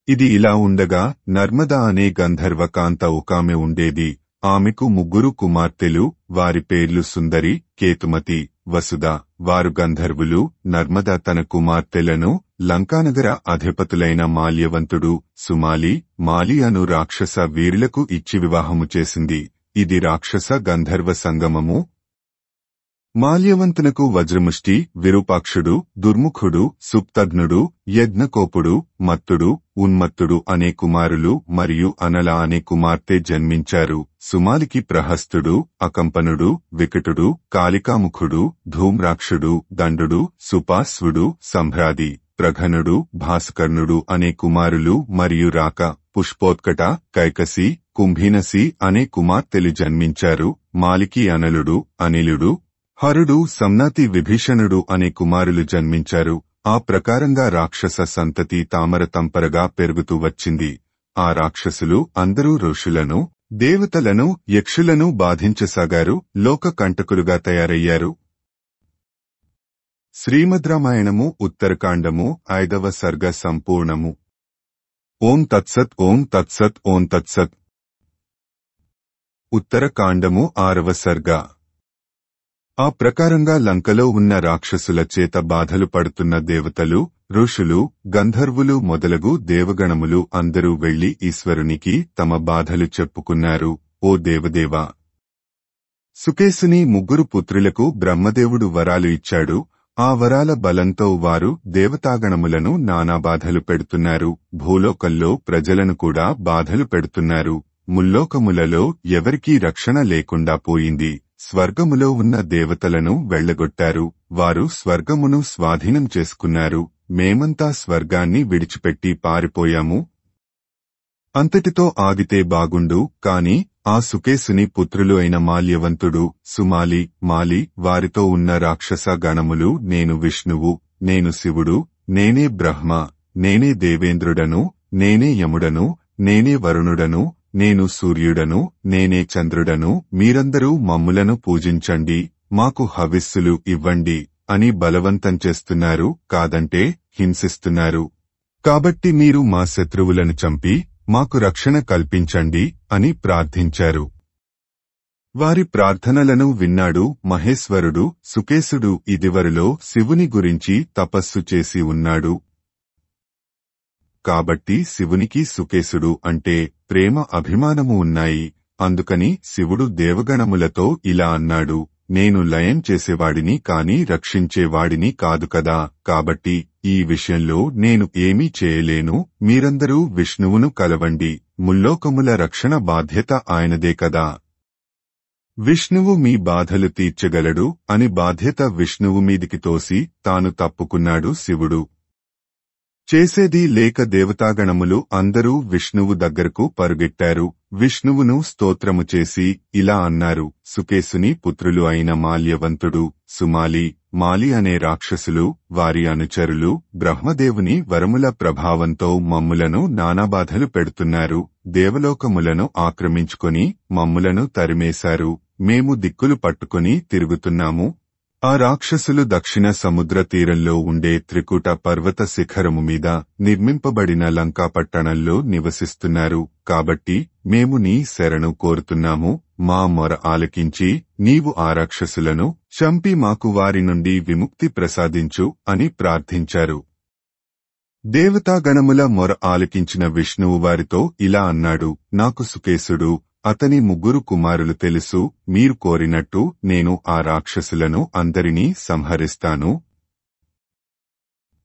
ఇది ఇలా ఉండగా నర్మదా అనే గంధర్వ కాంత ఒకామె ఉండేది. ఆమెకు 3 కుమార్తెలు. వారి పేర్లు సుందరి, కేతుమతి, వసుధ. వారు గంధర్వులు. నర్మద తన కుమార్తెలను లంకానగర అధిపతులైన మాల్యవంతుడు, సుమాలి, మాలి అను రాక్షస వీరులకు ఇచ్చి వివాహము చేసింది. ఇది రాక్షస గంధర్వ సంగమము. మాల్యవంతునకు వజ్రముష్టి, విరూపాక్షుడు, దుర్ముఖుడు, సుప్తఘ్నుడు, యజ్ఞకోపుడు, మత్తుడు, ఉన్మత్తుడు అనే కుమారులు మరియు అనల అనే కుమార్తె జన్మించారు. సుమాలికి ప్రహస్తుడు, అకంపనుడు, వికటుడు, కాళికాముఖుడు, ధూమ్రాక్షుడు, దండుడు, సుపాశ్వుడు, సంభ్రాది, ప్రఘనుడు, భాస్కర్ణుడు అనే కుమారులు మరియు రాక, పుష్పోత్కట, కైకసి, కుంభీనసి అనే కుమార్తెలు జన్మించారు. మాలికి అనలుడు, అనిలుడు, హరుడు, సంనాతి, విభీషణుడు అనే కుమారులు జన్మించారు. ఆ ప్రకారంగా రాక్షస సంతతి తామరతంపరగా పెరుగుతూ వచ్చింది. ఆ రాక్షసులు అందరూ ఋషులను, దేవతలను, యక్షులను బాధించసాగారు. లోక కంటకులుగా తయారయ్యారు. శ్రీమద్ రామాయణము ఉత్తరకాండము 5వ సర్గ సంపూర్ణము. ఓం తత్సత్. ఓం తత్సత్. ఓం తత్సత్. ఉత్తరకాండము 6వ సర్గ. ఆ ప్రకారంగా లంకలో ఉన్న రాక్షసుల చేత బాధలు పడుతున్న దేవతలు, ఋషులు, గంధర్వులు మొదలగు దేవగణములు అందరూ వెళ్లి ఈశ్వరునికి తమ బాధలు చెప్పుకున్నారు. ఓ దేవదేవా, సుకేసుని 3 పుత్రులకు బ్రహ్మదేవుడు వరాలు ఇచ్చాడు. ఆ వరాల బలంతో వారు దేవతాగణములను నానా బాధలు పెడుతున్నారు. భూలోకంలో ప్రజలను కూడా బాధలు పెడుతున్నారు. ముల్లోకములలో ఎవరికీ రక్షణ లేకుండా పోయింది. స్వర్గములో ఉన్న దేవతలను వెళ్లగొట్టారు. వారు స్వర్గమును స్వాధీనం చేసుకున్నారు. మేమంతా స్వర్గాన్ని విడిచిపెట్టి పారిపోయాము. అంతటితో ఆగితే బాగుండు, కాని ఆ సుకేసుని పుత్రులు అయిన మాల్యవంతుడు, సుమాలి, మాలి వారితో ఉన్న రాక్షస గణములు నేను విష్ణువు, నేను శివుడు, నేనే బ్రహ్మ, నేనే దేవేంద్రుడను, నేనే యముడను, నేనే వరుణుడను, నేను సూర్యుడను, నేనే చంద్రుడను, మీరందరూ మమ్ములను పూజించండి, మాకు హవిస్సులు ఇవ్వండి అని బలవంతం చేస్తున్నారు, కాదంటే హింసిస్తున్నారు. కాబట్టి మీరు మా శత్రువులను చంపి మాకు రక్షణ కల్పించండి అని ప్రార్థించారు. వారి ప్రార్థనలను విన్నాడు మహేశ్వరుడు. సుకేసుడు ఇదివరలో శివుని గురించి తపస్సు చేసి ఉన్నాడు. కాబట్టి శివునికి సుకేసుడు అంటే ప్రేమ అభిమానము ఉన్నాయి. అందుకని శివుడు దేవగణములతో ఇలా అన్నాడు, నేను లయం చేసేవాడిని కాని రక్షించేవాడిని కాదు కదా, కాబట్టి ఈ విషయంలో నేను ఏమీ చేయలేను, మీరందరూ విష్ణువును కలవండి, ముల్లోకముల రక్షణ బాధ్యత ఆయనదే కదా. విష్ణువు మీ బాధలు తీర్చగలడు అని బాధ్యత విష్ణువు మీదికి తోసి తాను తప్పుకున్నాడు శివుడు. చేసేది లేక దేవతాగణములు అందరూ విష్ణువు దగ్గరకు పరుగెట్టారు. విష్ణువును స్తోత్రము చేసి ఇలా అన్నారు, సుకేసుని పుత్రులు అయిన మాల్యవంతుడు, సుమాలి, మాలి అనే రాక్షసులు, వారి అనుచరులు బ్రహ్మదేవుని వరముల ప్రభావంతో మమ్ములను నానాబాధలు పెడుతున్నారు. దేవలోకములను ఆక్రమించుకొని మమ్ములను తరిమేశారు. మేము దిక్కులు పట్టుకుని తిరుగుతున్నాము. ఆ రాక్షసులు దక్షిణ సముద్ర తీరంలో ఉండే త్రికూట పర్వత శిఖరము మీద నిర్మింపబడిన లంకాపట్టణంలో నివసిస్తున్నారు. కాబట్టి మేము నీ శరణు కోరుతున్నాము. మా మొర ఆలకించి నీవు ఆ రాక్షసులను చంపి మాకు వారి నుండి విముక్తి ప్రసాదించు అని ప్రార్థించారు. దేవతాగణముల మొర ఆలకించిన విష్ణువు వారితో ఇలా అన్నాడు, నాకు సుకేసుడు, అతని 3 కుమారులు తెలుసు. మీరు కోరినట్టు నేను ఆ రాక్షసులను అందరినీ సంహరిస్తాను.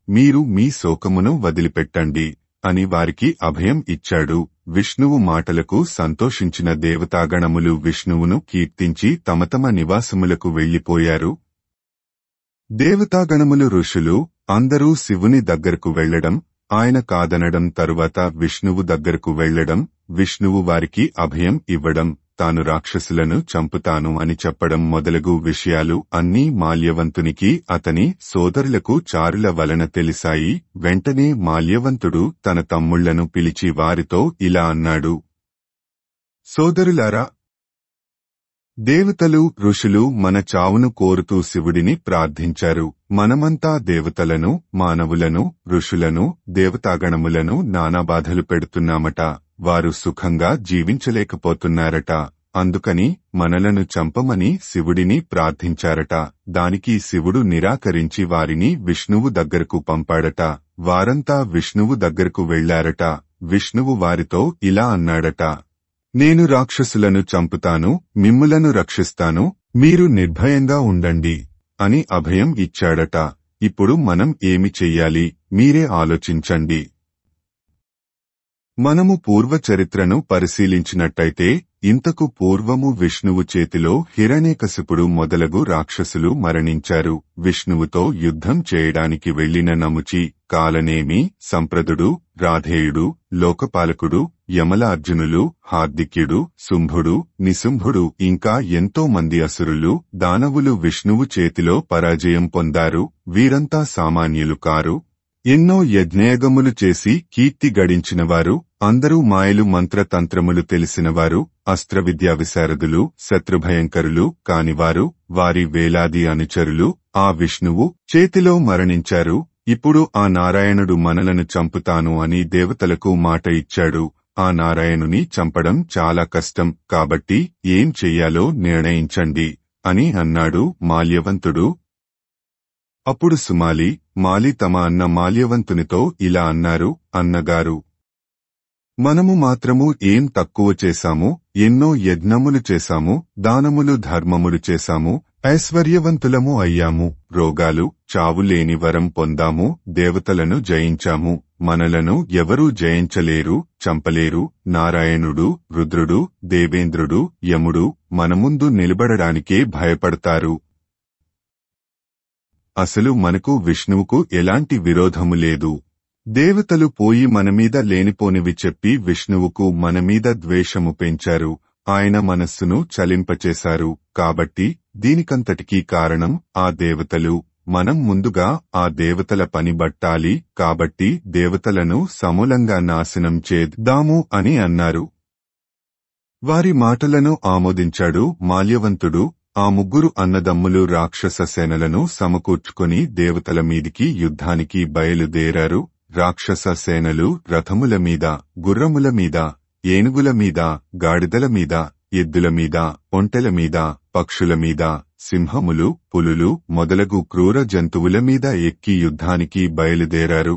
మీరు మీ శోకమును వదిలిపెట్టండి అని వారికి అభయం ఇచ్చాడు. విష్ణువు మాటలకు సంతోషించిన దేవతాగణములు విష్ణువును కీర్తించి తమ తమ నివాసములకు వెళ్లిపోయారు. దేవతాగణములు ఋషులు అందరూ శివుని దగ్గరకు వెళ్లడం, ఆయన కాదనడం, తరువాత విష్ణువు దగ్గరకు వెళ్లడం, విష్ణువు వారికి అభయం ఇవ్వడం, తాను రాక్షసులను చంపుతాను అని చెప్పడం మొదలగు విషయాలు అన్నీ మాల్యవంతునికి అతని సోదరులకు చారుల వలన తెలిసాయి. వెంటనే మాల్యవంతుడు తన తమ్ముళ్లను పిలిచి వారితో ఇలా అన్నాడు, సోదరులారా, దేవతలు ఋషులు మన చావును కోరుతూ శివుడిని ప్రార్థించారు. మనమంతా దేవతలను, మానవులను, ఋషులను, దేవతాగణములను నానాబాధలు పెడుతున్నామట. వారు సుఖంగా జీవించలేకపోతున్నారట. అందుకని మనలను చంపమని శివుడిని ప్రార్థించారట. దానికి శివుడు నిరాకరించి వారిని విష్ణువు దగ్గరకు పంపాడట. వారంతా విష్ణువు దగ్గరకు వెళ్లారట. విష్ణువు వారితో ఇలా అన్నాడట, నేను రాక్షసులను చంపుతాను, మిమ్ములను రక్షిస్తాను, మీరు నిర్భయంగా ఉండండి అని అభయం ఇచ్చాడట. ఇప్పుడు మనం ఏమి చెయ్యాలి, మీరే ఆలోచించండి. మనము పూర్వ చరిత్రను పరిశీలించినట్టయితే ఇంతకు పూర్వము విష్ణువు చేతిలో హిరణ్యకశిపుడు మొదలగు రాక్షసులు మరణించారు. విష్ణువుతో యుద్ధం చేయడానికి వెళ్లిన నముచి, కాలనేమి, సంప్రదుడు, రాధేయుడు, లోకపాలకుడు, యమలార్జునులు, హార్దిక్యుడు, శుంభుడు, నిశుంభుడు ఇంకా ఎంతో మంది అసురులు, దానవులు విష్ణువు చేతిలో పరాజయం పొందారు. వీరంతా సామాన్యులు కారు. ఎన్నో యజ్ఞయాగములు చేసి కీర్తి గడించినవారు, అందరూ మాయలు మంత్రతంత్రములు తెలిసినవారు, అస్త్రవిద్యా విశారదులు, శత్రుభయంకరులు కానివారు, వారి వేలాది అనుచరులు ఆ విష్ణువు చేతిలో మరణించారు. ఇప్పుడు ఆ నారాయణుడు మనలను చంపుతాను అని దేవతలకు మాట ఇచ్చాడు. ఆ నారాయణుని చంపడం చాలా కష్టం, కాబట్టి ఏం చెయ్యాలో నిర్ణయించండి అని అన్నాడు మాల్యవంతుడు. అప్పుడు సుమాలి, మాలి తమ అన్న మాల్యవంతునితో ఇలా అన్నారు, అన్నగారు, మనము మాత్రము ఏం తక్కువ చేశాము, ఎన్నో యజ్ఞములు చేశాము, దానములు ధర్మములు చేశాము, ఐశ్వర్యవంతులము అయ్యాము, రోగాలు చావులేని వరం పొందాము, దేవతలను జయించాము, మనలను ఎవరూ జయించలేరు, చంపలేరు. నారాయణుడు, రుద్రుడు, దేవేంద్రుడు, యముడు మన ముందు నిలబడడానికే భయపడతారు. అసలు మనకు విష్ణువుకు ఎలాంటి విరోధము లేదు. దేవతలు పోయి మనమీద లేనిపోనివి చెప్పి విష్ణువుకు మనమీద ద్వేషము పెంచారు. ఆయన మనస్సును చలింపచేశారు. కాబట్టి దీనికంతటికీ కారణం ఆ దేవతలు. మనం ముందుగా ఆ దేవతల పని బట్టాలి. కాబట్టి దేవతలను సమూలంగా నాశనం చేద్దాము అని అన్నారు. వారి మాటలను ఆమోదించాడు మాల్యవంతుడు. ఆ ముగ్గురు అన్నదమ్ములు రాక్షస సేనలను సమకూర్చుకొని దేవతల మీదికి యుద్ధానికి బయలుదేరారు. రాక్షస సేనలు రథముల మీద, గుర్రముల మీద, ఏనుగుల మీద, గాడిదల మీద, ఎద్దుల మీద, ఒంటెల మీద, పక్షుల మీద, సింహములు, పులులు మొదలగు క్రూర జంతువుల మీద ఎక్కి యుద్ధానికి బయలుదేరారు.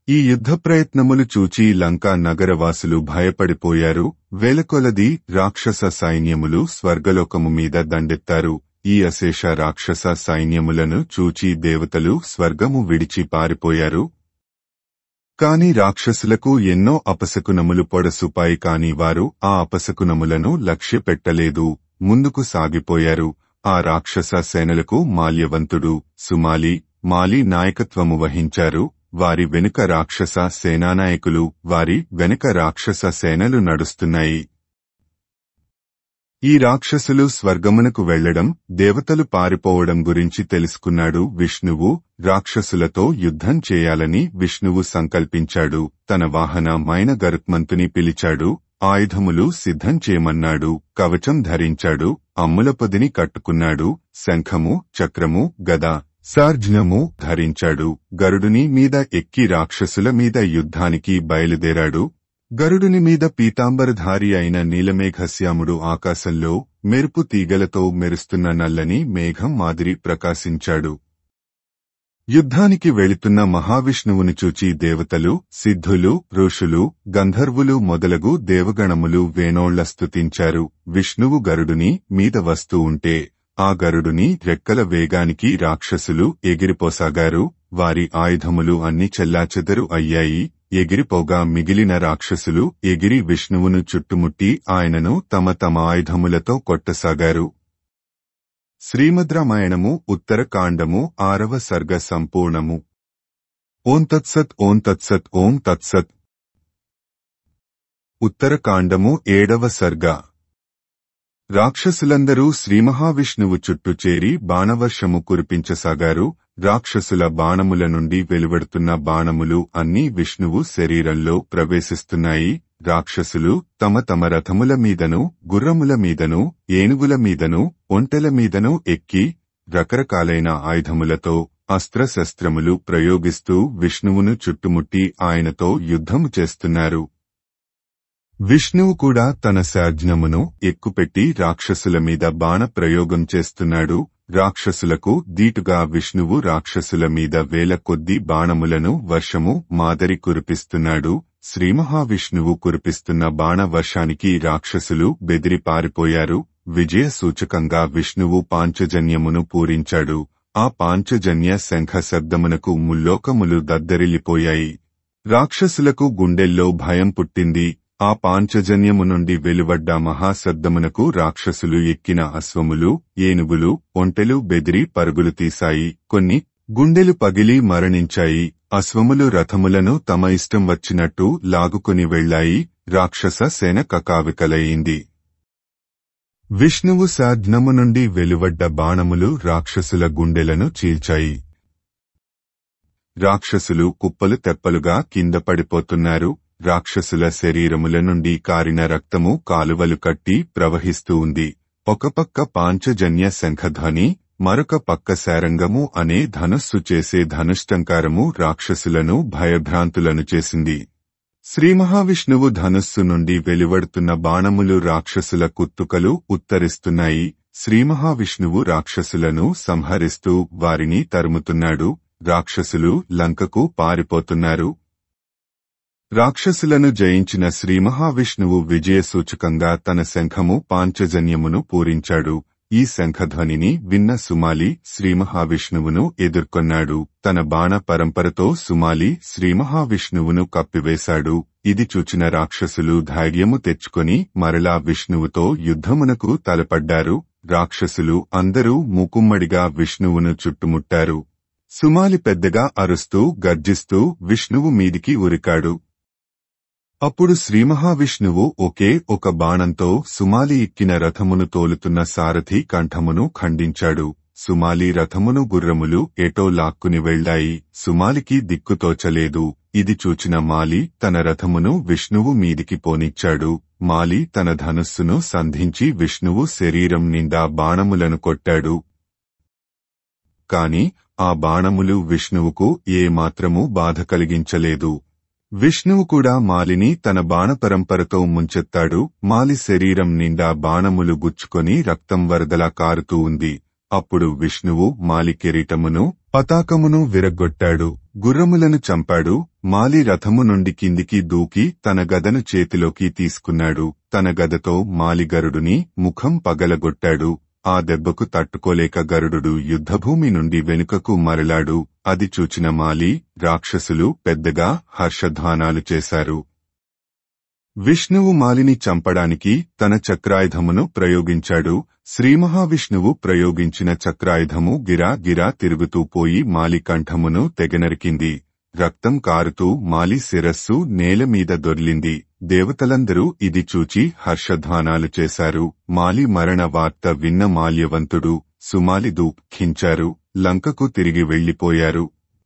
ఈ యుద్ధ ప్రయత్నములు చూచి లంకా నగరవాసులు భయపడిపోయారు. వేలకొలది రాక్షస సైన్యములు స్వర్గలోకము మీద దండెత్తారు. ఈ అశేష రాక్షస సైన్యములను చూచి దేవతలు స్వర్గము విడిచి పారిపోయారు. కాని రాక్షసులకు ఎన్నో అపశకునములు పొడసుపాయి. కాని వారు ఆ అపశకునములను లక్ష్యపెట్టలేదు, ముందుకు సాగిపోయారు. ఆ రాక్షస సేనలకు మాల్యవంతుడు, సుమాలి, మాలి నాయకత్వము వహించారు. వారి వెనుక రాక్షస సేనానాయకులు, వారి వెనుక రాక్షస సేనలు నడుస్తున్నాయి. ఈ రాక్షసులు స్వర్గమునకు వెళ్లడం, దేవతలు పారిపోవడం గురించి తెలుసుకున్నాడు విష్ణువు. రాక్షసులతో యుద్ధం చేయాలని విష్ణువు సంకల్పించాడు. తన వాహనమైన గరుత్మంతుని పిలిచాడు. ఆయుధములు సిద్ధం చేయమన్నాడు. కవచం ధరించాడు. అమ్ముల పొదిని కట్టుకున్నాడు. శంఖము, చక్రము, గద, సార్జ్ఞము ధరించాడు. గరుడుని మీద ఎక్కి రాక్షసుల మీద యుద్ధానికి బయలుదేరాడు. గరుడుని మీద పీతాంబరధారి అయిన నీలమేఘశ్యాముడు ఆకాశంలో మెరుపు తీగలతో మెరుస్తున్న నల్లని మేఘం మాదిరి ప్రకాశించాడు. యుద్ధానికి వెళుతున్న మహావిష్ణువుని చూచి దేవతలు, సిద్ధులు, ఋషులు, గంధర్వులు మొదలగు దేవగణములు వేణోళ్ల స్తుతించారు. విష్ణువు గరుడుని మీద వస్తూ ఉంటే ఆ గరుడుని రెక్కల వేగానికి రాక్షసులు ఎగిరిపోసాగారు. వారి ఆయుధములు అన్ని చెల్లాచెదరు అయ్యాయి. ఎగిరిపోగా మిగిలిన రాక్షసులు ఎగిరి విష్ణువును చుట్టుముట్టి ఆయనను తమ తమ ఆయుధములతో కొట్టసాగారు. శ్రీమద్రామాయణము ఉత్తరకాండము 6వ సర్గ సంపూర్ణము. ఓం తత్సత్ ఓం తత్సత్ ఓం తత్సత్. ఉత్తరకాండము 7వ సర్గ. రాక్షసులందరూ శ్రీమహావిష్ణువు చుట్టూ చేరి బాణవర్షము కురిపించసాగారు. రాక్షసుల బాణముల నుండి వెలువడుతున్న బాణములు అన్నీ విష్ణువు శరీరంలో ప్రవేశిస్తున్నాయి. రాక్షసులు తమ తమ రథముల మీదను, గుర్రముల మీదను, ఏనుగుల మీదను, ఒంటెల మీదను ఎక్కి రకరకాలైన ఆయుధములతో అస్త్రశస్త్రములు ప్రయోగిస్తూ విష్ణువును చుట్టుముట్టి ఆయనతో యుద్ధము చేస్తున్నారు. విష్ణువు కూడా తన సార్జ్ఞమును ఎక్కుపెట్టి రాక్షసుల మీద బాణ ప్రయోగం చేస్తున్నాడు. రాక్షసులకు దీటుగా విష్ణువు రాక్షసుల మీద వేల కొద్దీ బాణములను వర్షము మాదిరి కురిపిస్తున్నాడు. శ్రీమహావిష్ణువు కురిపిస్తున్న బాణ వర్షానికి రాక్షసులు బెదిరి పారిపోయారు. విజయ సూచకంగా విష్ణువు పాంచజన్యమును పూరించాడు. ఆ పాంచజన్య శంఖ శబ్దమునకు ముల్లోకములు దద్దరిల్లిపోయాయి. రాక్షసులకు గుండెల్లో భయం పుట్టింది. ఆ పాంచజన్యము నుండి వెలువడ్డ మహాశబ్దమునకు రాక్షసులు ఎక్కిన అశ్వములు, ఏనుగులు, ఒంటెలు బెదిరి పరుగులు తీశాయి. కొన్ని గుండెలు పగిలి మరణించాయి. అశ్వములు రథములను తమ ఇష్టం వచ్చినట్టు లాగుకొని వెళ్లాయి. రాక్షస సేన కకావికలయింది. విష్ణువు సాజ్ఞము నుండి వెలువడ్డ బాణములు రాక్షసుల గుండెలను చీల్చాయి. రాక్షసులు కుప్పలు తెప్పలుగా కింద పడిపోతున్నారు. రాక్షసుల శరీరముల నుండి కారిన రక్తము కాలువలు కట్టి ప్రవహిస్తూ ఉంది. ఒక పక్క పాంచజన్య శంఖధ్వని, మరొక పక్క శారంగము అనే ధనుస్సు చేసే ధనుష్టంకారము రాక్షసులను భయభ్రాంతులను చేసింది. శ్రీమహావిష్ణువు ధనుస్సు నుండి వెలువడుతున్న బాణములు రాక్షసుల కుత్తుకలు ఉత్తరిస్తున్నాయి. శ్రీమహావిష్ణువు రాక్షసులను సంహరిస్తూ వారిని తరుముతున్నాడు. రాక్షసులు లంకకు పారిపోతున్నారు. రాక్షసులను జయించిన శ్రీమహావిష్ణువు విజయసూచకంగా తన శంఖము పాంచజన్యమును పూరించాడు. ఈ శంఖధ్వనిని విన్న సుమాలి శ్రీమహావిష్ణువును ఎదుర్కొన్నాడు. తన బాణ పరంపరతో సుమాలి శ్రీమహావిష్ణువును కప్పివేశాడు. ఇది చూచిన రాక్షసులు ధైర్యము తెచ్చుకొని మరలా విష్ణువుతో యుద్ధమునకు తలపడ్డారు. రాక్షసులు అందరూ మూకుమ్మడిగా విష్ణువును చుట్టుముట్టారు. సుమాలి పెద్దగా అరుస్తూ గర్జిస్తూ విష్ణువు మీదికి ఉరికాడు. అప్పుడు శ్రీమహావిష్ణువు ఒకే ఒక బాణంతో సుమాలి ఎక్కిన రథమును తోలుతున్న సారథి కంఠమును ఖండించాడు. సుమాలి రథమును గుర్రములు ఎటో లాక్కుని వెళ్లాయి. సుమాలికి దిక్కుతోచలేదు. ఇది చూచిన మాలి తన రథమును విష్ణువు మీదికి పోనిచ్చాడు. మాలి తన ధనుస్సును సంధించి విష్ణువు శరీరం నిండా బాణములను కొట్టాడు. కాని ఆ బాణములు విష్ణువుకు ఏమాత్రమూ బాధ కలిగించలేదు. విష్ణువు కూడా మాలిని తన బాణపరంపరతో ముంచెత్తాడు. మాలి శరీరం నిండా బాణములు గుచ్చుకొని రక్తం వరదలా కారుతూ ఉంది. అప్పుడు విష్ణువు మాలి కిరీటమును పతాకమును విరగ్గొట్టాడు. గుర్రములను చంపాడు. మాలి రథము నుండి కిందికి దూకి తన గదను చేతిలోకి తీసుకున్నాడు. తన గదతో మాలి గరుడుని ముఖం పగలగొట్టాడు. ఆ దెబ్బకు తట్టుకోలేక గరుడు యుద్ధభూమి నుండి వెనుకకు మరలాడు. అది చూచిన మాలి, రాక్షసులు పెద్దగా హర్షధ్వానాలు చేశారు. విష్ణువు మాలిని చంపడానికి తన చక్రాయుధమును ప్రయోగించాడు. శ్రీమహావిష్ణువు ప్రయోగించిన చక్రాయుధము గిరా గిరా తిరుగుతూ పోయి మాలి కంఠమును తెగనరికింది. రక్తం కారుతూ మాలి శిరస్సు నేలమీద దొర్లింది. దేవతలందరూ ఇది చూచి హర్షధ్వానాలు చేశారు. మాలి మరణ వార్త విన్న మాల్యవంతుడు, సుమాలి దుఃఖించారు. లంకకు తిరిగి వెళ్లిపోయారు.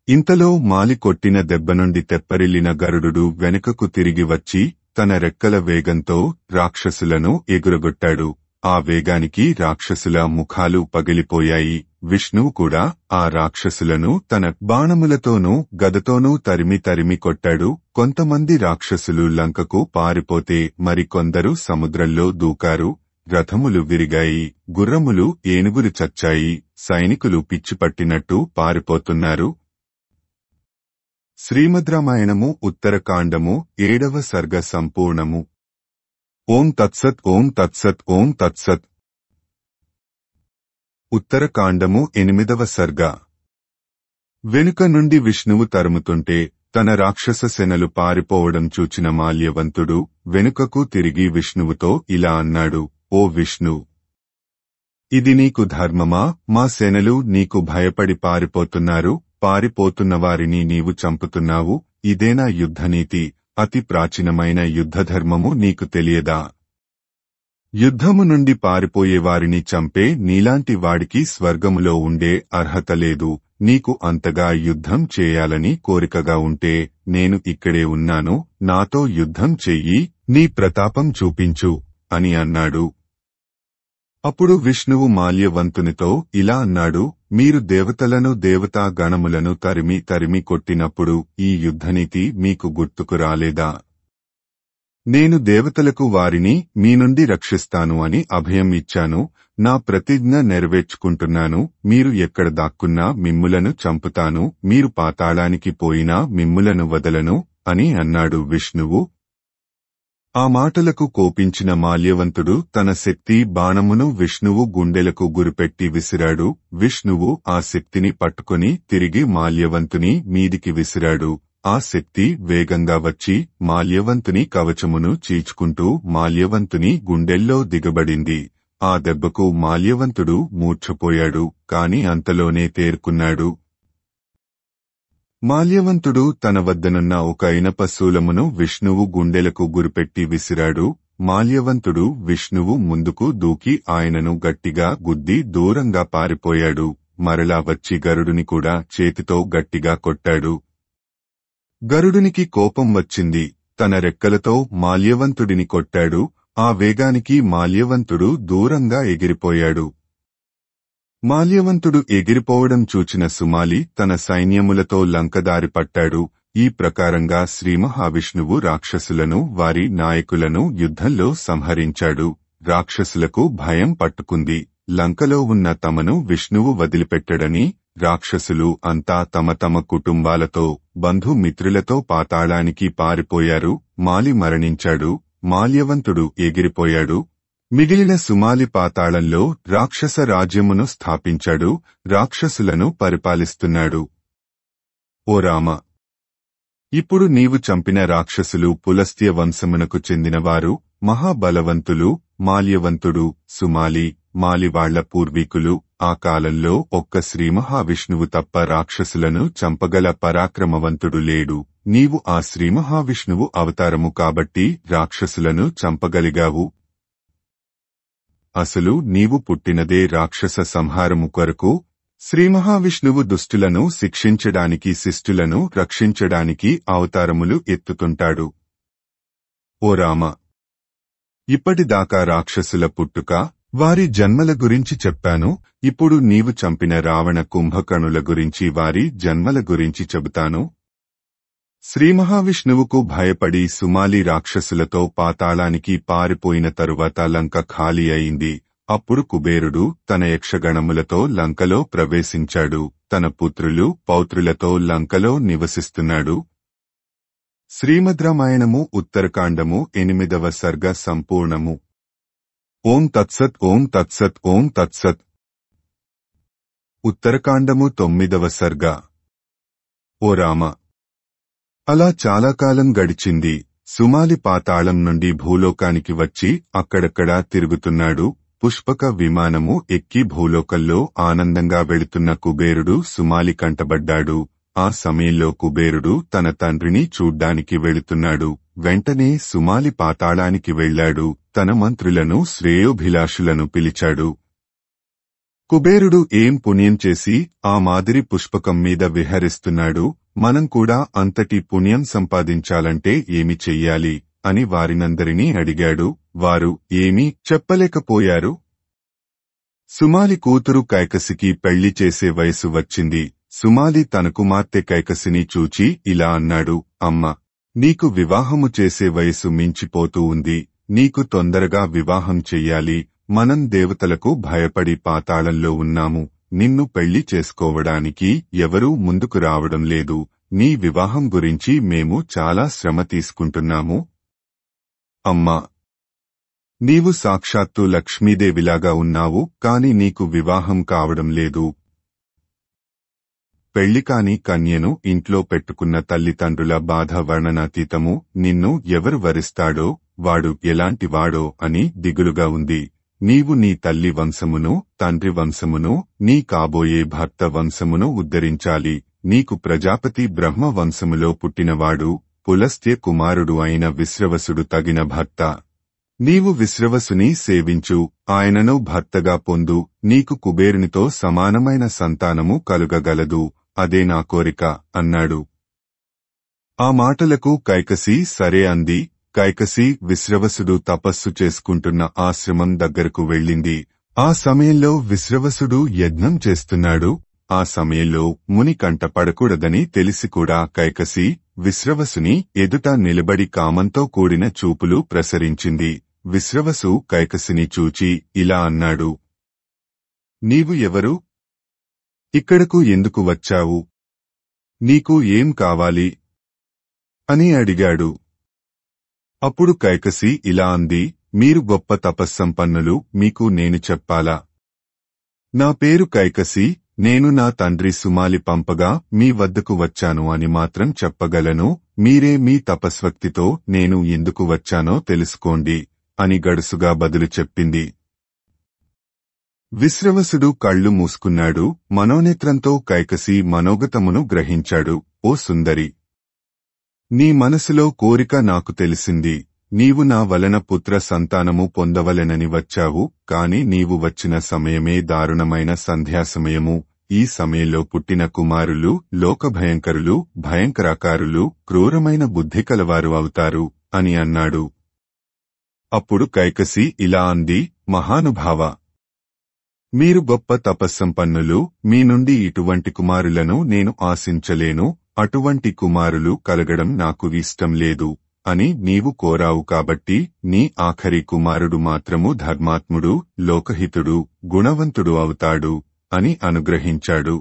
ఇంతలో మాలి కొట్టిన దెబ్బ నుండి తెప్పరిల్లిన గరుడు వెనుకకు తిరిగి వచ్చి తన రెక్కల వేగంతో రాక్షసులను ఎగురగొట్టాడు. ఆ వేగానికి రాక్షసుల ముఖాలు పగిలిపోయాయి. విష్ణువు కూడా ఆ రాక్షసులను తన బాణములతోనూ గదతోనూ తరిమి తరిమి కొట్టాడు. కొంతమంది రాక్షసులు లంకకు పారిపోతే మరికొందరు సముద్రంలో దూకారు. రథములు విరిగాయి. గుర్రములు ఏనుగులు చచ్చాయి. సైనికులు పిచ్చిపట్టినట్టు పారిపోతున్నారు. శ్రీమద్రామాయణము ఉత్తరకాండము 7వ సర్గ సంపూర్ణము. ఓం తత్సత్ ఓం తత్సత్ ఓం తత్సత్. ఉత్తరకాండము 8వ సర్గ. వెనుక నుండి విష్ణువు తరుముతుంటే తన రాక్షస సేనలు పారిపోవడం చూచిన మాల్యవంతుడు వెనుకకు తిరిగి విష్ణువుతో ఇలా అన్నాడు. ఓ విష్ణు, ఇది నీకు ధర్మమా? మా సేనలు నీకు భయపడి పారిపోతున్నారు. పారిపోతున్నవారిని నీవు చంపుతున్నావు. ఇదేనా యుద్ధనీతి? అతి ప్రాచీనమైన యుద్ధధర్మము నీకు తెలియదా? యుద్ధము నుండి పారిపోయేవారిని చంపే నీలాంటి వాడికి స్వర్గములో ఉండే అర్హత లేదు. నీకు అంతగా యుద్ధం చేయాలని కోరికగా ఉంటే నేను ఇక్కడే ఉన్నాను. నాతో యుద్ధం చెయ్యి. నీ ప్రతాపం చూపించు అని అన్నాడు. అప్పుడు విష్ణువు మాల్యవంతునితో ఇలా అన్నాడు. మీరు దేవతలను దేవతా గణములను తరిమి తరిమి కొట్టినప్పుడు ఈ యుద్ధనీతి మీకు గుర్తుకు రాలేదా? నేను దేవతలకు వారిని మీ నుండి రక్షిస్తాను అని అభయం ఇచ్చాను. నా ప్రతిజ్ఞ నెరవేర్చుకుంటున్నాను. మీరు ఎక్కడ దాక్కున్నా మిమ్ములను చంపుతాను. మీరు పాతాళానికి పోయినా మిమ్ములను వదలను అని అన్నాడు విష్ణువు. ఆ మాటలకు కోపించిన మాల్యవంతుడు తన శక్తి బాణమును విష్ణువు గుండెలకు గురిపెట్టి విసిరాడు. విష్ణువు ఆ శక్తిని పట్టుకుని తిరిగి మాల్యవంతుని మీదికి విసిరాడు. ఆ శక్తి వేగంగా వచ్చి మాల్యవంతుని కవచమును చీల్చుకుంటూ మాల్యవంతుని గుండెల్లో దిగబడింది. ఆ దెబ్బకు మాల్యవంతుడు మూర్ఛపోయాడు. కాని అంతలోనే తేరుకున్నాడు. మాల్యవంతుడు తన వద్దనున్న ఒక ఇనప శూలమును విష్ణువు గుండెలకు గురిపెట్టి విసిరాడు. మాల్యవంతుడు విష్ణువు ముందుకు దూకి ఆయనను గట్టిగా గుద్ది దూరంగా పారిపోయాడు. మరలా వచ్చి గరుడుని కూడా చేతితో గట్టిగా కొట్టాడు. గరుడునికి కోపం వచ్చింది. తన రెక్కలతో మాల్యవంతుడిని కొట్టాడు. ఆ వేగానికి మాల్యవంతుడు దూరంగా ఎగిరిపోయాడు. మాల్యవంతుడు ఎగిరిపోవడం చూచిన సుమాలి తన సైన్యములతో లంకదారి పట్టాడు. ఈ ప్రకారంగా శ్రీమహావిష్ణువు రాక్షసులను వారి నాయకులను యుద్ధంలో సంహరించాడు. రాక్షసులకు భయం పట్టుకుంది. లంకలో ఉన్న తమను విష్ణువు వదిలిపెట్టడని రాక్షసులు అంతా తమ తమ కుటుంబాలతో బంధుమిత్రులతో పాతాళానికి పారిపోయారు. మాలి మరణించాడు. మాల్యవంతుడు ఎగిరిపోయాడు. మిగిలిన సుమాలి పాతాళంలో రాక్షస రాజ్యమును స్థాపించాడు. రాక్షసులను పరిపాలిస్తున్నాడు. ఓ రామ, ఇప్పుడు నీవు చంపిన రాక్షసులు పులస్త్య వంశమునకు చెందినవారు, మహాబలవంతులు. మాల్యవంతుడు, సుమాలి, మాలివాళ్ల పూర్వీకులు. ఆ కాలంలో ఒక్క శ్రీమహావిష్ణువు తప్ప రాక్షసులను చంపగల పరాక్రమవంతుడు లేడు. నీవు ఆ శ్రీమహావిష్ణువు అవతారము కాబట్టి రాక్షసులను చంపగలిగావు. అసలు నీవు పుట్టినదే రాక్షస సంహారము కొరకు. శ్రీమహావిష్ణువు దుష్టులను శిక్షించడానికి, శిష్టులను రక్షించడానికి అవతారములు ఎత్తుతుంటాడు. ఓ రామ, ఇప్పటిదాకా రాక్షసుల పుట్టుక, వారి జన్మల గురించి చెప్పాను. ఇప్పుడు నీవు చంపిన రావణ కుంభకర్ణుల గురించి, వారి జన్మల గురించి చెబుతాను. శ్రీమహావిష్ణువుకు భయపడి సుమాలి రాక్షసులతో పాతాళానికి పారిపోయిన తరువాత లంక ఖాళీ అయింది. అప్పుడు కుబేరుడు తన యక్షగణములతో లంకలో ప్రవేశించాడు. తన పుత్రులు, పౌత్రులతో లంకలో నివసిస్తున్నాడు. శ్రీమద్ రామాయణము ఉత్తరకాండము 8వ సర్గ సంపూర్ణము. ఓం తత్సత్, ఓం తత్సత్, ఓం తత్సత్. ఉత్తరకాండము 9వ సర్గ. ఓ రామ, అలా చాలా కాలం గడిచింది. సుమాలి పాతాళం నుండి భూలోకానికి వచ్చి అక్కడక్కడా తిరుగుతున్నాడు. పుష్పక విమానము ఎక్కి భూలోకంలో ఆనందంగా వెళుతున్న కుబేరుడు సుమాలి కంటబడ్డాడు. ఆ సమయంలో కుబేరుడు తన తండ్రిని చూడ్డానికి వెళుతున్నాడు. వెంటనే సుమాలి పాతాళానికి వెళ్లాడు. తన మంత్రులను, శ్రేయోభిలాషులను పిలిచాడు. కుబేరుడు ఏం పుణ్యం చేసి ఆ మాదిరి పుష్పకం మీద విహరిస్తున్నాడు? మనం కూడా అంతటి పుణ్యం సంపాదించాలంటే ఏమి చెయ్యాలి అని వారినందరినీ అడిగాడు. వారు ఏమీ చెప్పలేకపోయారు. సుమాలి కూతురు కైకసికి పెళ్లి చేసే వయసు వచ్చింది. సుమాలి తన కుమార్తె కైకసిని చూచి ఇలా అన్నాడు, అమ్మ, నీకు వివాహము చేసే వయసు మించిపోతూ ఉంది. నీకు తొందరగా వివాహం చెయ్యాలి. మనం దేవతలకు భయపడి పాతాళంలో ఉన్నాము. నిన్ను పెళ్లి చేసుకోవడానికి ఎవరూ ముందుకు రావడం లేదు. నీ వివాహం గురించి మేము చాలా శ్రమ తీసుకుంటున్నాము. అమ్మా, నీవు సాక్షాత్తు లక్ష్మీదేవిలాగా ఉన్నావు, కాని నీకు వివాహం కావడం లేదు. పెళ్లికాని కన్యను ఇంట్లో పెట్టుకున్న తల్లిదండ్రుల బాధ వర్ణనాతీతము. నిన్ను ఎవరు వరిస్తాడో, వాడు ఎలాంటివాడో అని దిగులుగా ఉంది. నీవు నీ తల్లి వంశమును, తండ్రి వంశమును, నీ కాబోయే భర్త వంశమును ఉద్ధరించాలి. నీకు ప్రజాపతి బ్రహ్మ వంశములో పుట్టినవాడు, పులస్త్య కుమారుడు అయిన విశ్రవసుడు తగిన భర్త. నీవు విశ్రవసుని సేవించు, ఆయనను భర్తగా పొందు. నీకు కుబేరునితో సమానమైన సంతానము కలుగగలదు. అదే నా కోరిక అన్నాడు. ఆ మాటలకు కైకసి సరే అంది. కైకసి విశ్రవసుడు తపస్సు చేసుకుంటున్న ఆశ్రమం దగ్గరకు వెళ్ళింది. ఆ సమయంలో విశ్రవసుడు యజ్ఞం చేస్తున్నాడు. ఆ సమయంలో ముని కంట పడకూడదని తెలిసి కూడా కైకసి విశ్రవసుని ఎదుట నిలబడి కామంతో కూడిన చూపులు ప్రసరించింది. విశ్రవసు కైకసిని చూచి ఇలా అన్నాడు, నీవు ఎవరు? ఇక్కడకు ఎందుకు వచ్చావు? నీకు ఏం కావాలి అని అడిగాడు. అప్పుడు కైకసి ఇలా అంది, మీరు గొప్ప తపస్సంపన్నులు, మీకు నేను చెప్పాలా? నా పేరు కైకసి. నేను నా తండ్రి సుమాలి పంపగా మీ వద్దకు వచ్చాను అని మాత్రం చెప్పగలను. మీరే మీ తపస్వక్తితో నేను ఎందుకు వచ్చానో తెలుసుకోండి అని గడుసుగా బదులు చెప్పింది. విశ్రవసుడు కళ్ళు మూసుకున్నాడు. మనోనేత్రంతో కైకసి మనోగతమును గ్రహించాడు. ఓ సుందరి, నీ మనసులో కోరిక నాకు తెలిసింది. నీవు నా వలన పుత్ర సంతానము పొందవలెనని వచ్చావు. కాని నీవు వచ్చిన సమయమే దారుణమైన సంధ్యాసమయము. ఈ సమయంలో పుట్టిన కుమారులు లోకభయంకరులు, భయంకరాకారులు, క్రూరమైన బుద్ధి కలవారు అవుతారు అని అన్నాడు. అప్పుడు కైకసి ఇలా అంది, మహానుభావ, మీరు గొప్ప తపస్సంపన్నులు. మీ నుండి ఇటువంటి కుమారులను నేను ఆశించలేను. అటువంటి కుమారులు కలగడం నాకు ఇష్టం లేదు అని నీవు కోరావు కాబట్టి నీ ఆఖరి కుమారుడు మాత్రము ధర్మాత్ముడు, లోకహితుడు, గుణవంతుడు అవుతాడు అని అనుగ్రహించాడు.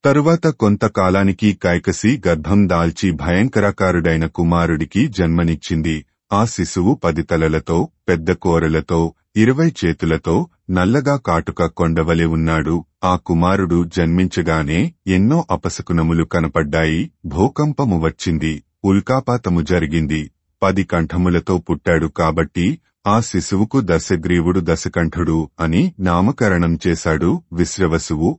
తరువాత కొంతకాలానికి కైకసి గర్భం దాల్చి భయంకరాకారుడైన కుమారుడికి జన్మనిచ్చింది. ఆ శిశువు 10 తలలతో, పెద్ద కోరలతో, 20 చేతులతో, నల్లగా కాటుక కొండవలె ఉన్నాడు. ఆ కుమారుడు జన్మించగానే ఎన్నో అపశకునములు కనపడ్డాయి. భూకంపము వచ్చింది, ఉల్కాపాతము జరిగింది. 10 కంఠములతో పుట్టాడు కాబట్టి ఆ శిశువుకు దశగ్రీవుడు, దశకంఠుడు అని నామకరణం చేశాడు విశ్రవసువు.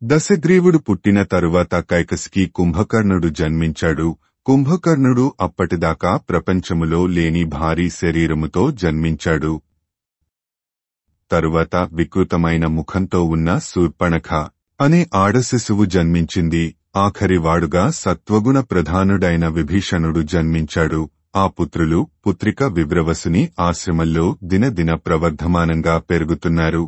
దశగ్రీవుడు పుట్టిన తరువాత కైకసికి కుంభకర్ణుడు జన్మించాడు. కుంభకర్ణుడు అప్పటిదాకా ప్రపంచములో లేని భారీ శరీరముతో జన్మించాడు. తరువాత వికృతమైన ముఖంతో ఉన్న శూర్పణఖ అనే ఆడశిశువు జన్మించింది. ఆఖరివాడుగా సత్వగుణ ప్రధానుడైన విభీషణుడు జన్మించాడు. ఆ పుత్రులు పుత్రిక వివ్రవసుని ఆశ్రమంలో దినదిన ప్రవర్ధమానంగా పెరుగుతున్నారు.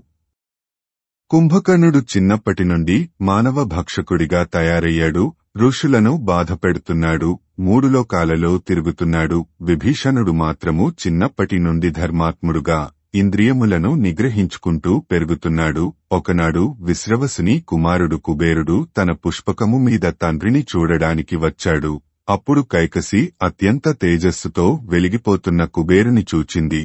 కుంభకర్ణుడు చిన్నప్పటి నుండి మానవ భక్షకుడిగా తయారయ్యాడు. ఋషులను బాధపెడుతున్నాడు. 3 లోకాలలో తిరుగుతున్నాడు. విభీషణుడు మాత్రము చిన్నప్పటి నుండి ధర్మాత్ముడుగా ఇంద్రియములను నిగ్రహించుకుంటూ పెరుగుతున్నాడు. ఒకనాడు విశ్రవసుని కుమారుడు కుబేరుడు తన పుష్పకము మీద తండ్రిని చూడడానికి వచ్చాడు. అప్పుడు కైకసి అత్యంత తేజస్సుతో వెలిగిపోతున్న కుబేరుని చూచింది.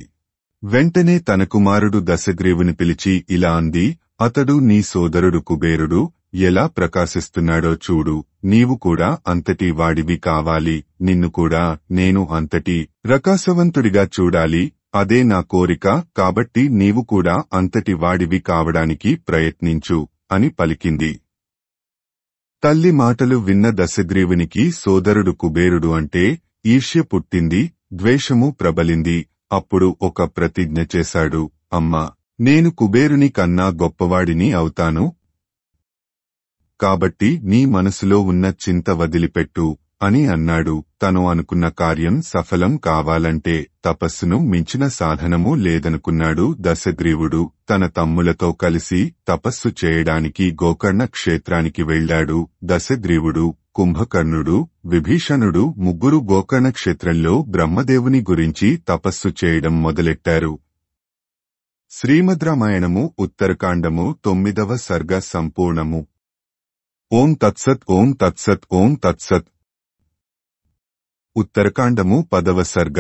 వెంటనే తన కుమారుడు దశగ్రీవుని పిలిచి ఇలా అంది, అతడు నీ సోదరుడు కుబేరుడు ఎలా ప్రకాశిస్తున్నాడో చూడు. నీవు కూడా అంతటి వాడివి కావాలి. నిన్ను కూడా నేను అంతటి ప్రకాశవంతుడిగా చూడాలి. అదే నా కోరిక. కాబట్టి నీవు కూడా అంతటి వాడివి కావడానికి ప్రయత్నించు అని పలికింది. తల్లి మాటలు విన్న దశగ్రీవునికి సోదరుడు కుబేరుడు అంటే ఈర్ష్య పుట్టింది. ద్వేషము ప్రబలింది. అప్పుడు ఒక ప్రతిజ్ఞ చేశాడు. అమ్మా, నేను కుబేరుని కన్నా గొప్పవాడిని అవుతాను. కాబట్టి నీ మనసులో ఉన్న చింత వదిలిపెట్టు అని అన్నాడు. తను అనుకున్న కార్యం సఫలం కావాలంటే తపస్సును మించిన సాధనము లేదనుకున్నాడు దశగ్రీవుడు. తన తమ్ములతో కలిసి తపస్సు చేయడానికి గోకర్ణ క్షేత్రానికి వెళ్లాడు. దశగ్రీవుడు, కుంభకర్ణుడు, విభీషణుడు ముగ్గురు గోకర్ణ క్షేత్రంలో బ్రహ్మదేవుని గురించి తపస్సు చేయడం మొదలెట్టారు. శ్రీమద్ రామాయణము ఉత్తరకాండము 9వ సర్గ సంపూర్ణము. ఓం తత్సత్ ఓం తత్సత్ ఓం తత్సత్. ఉత్తరకాండము 10వ సర్గ.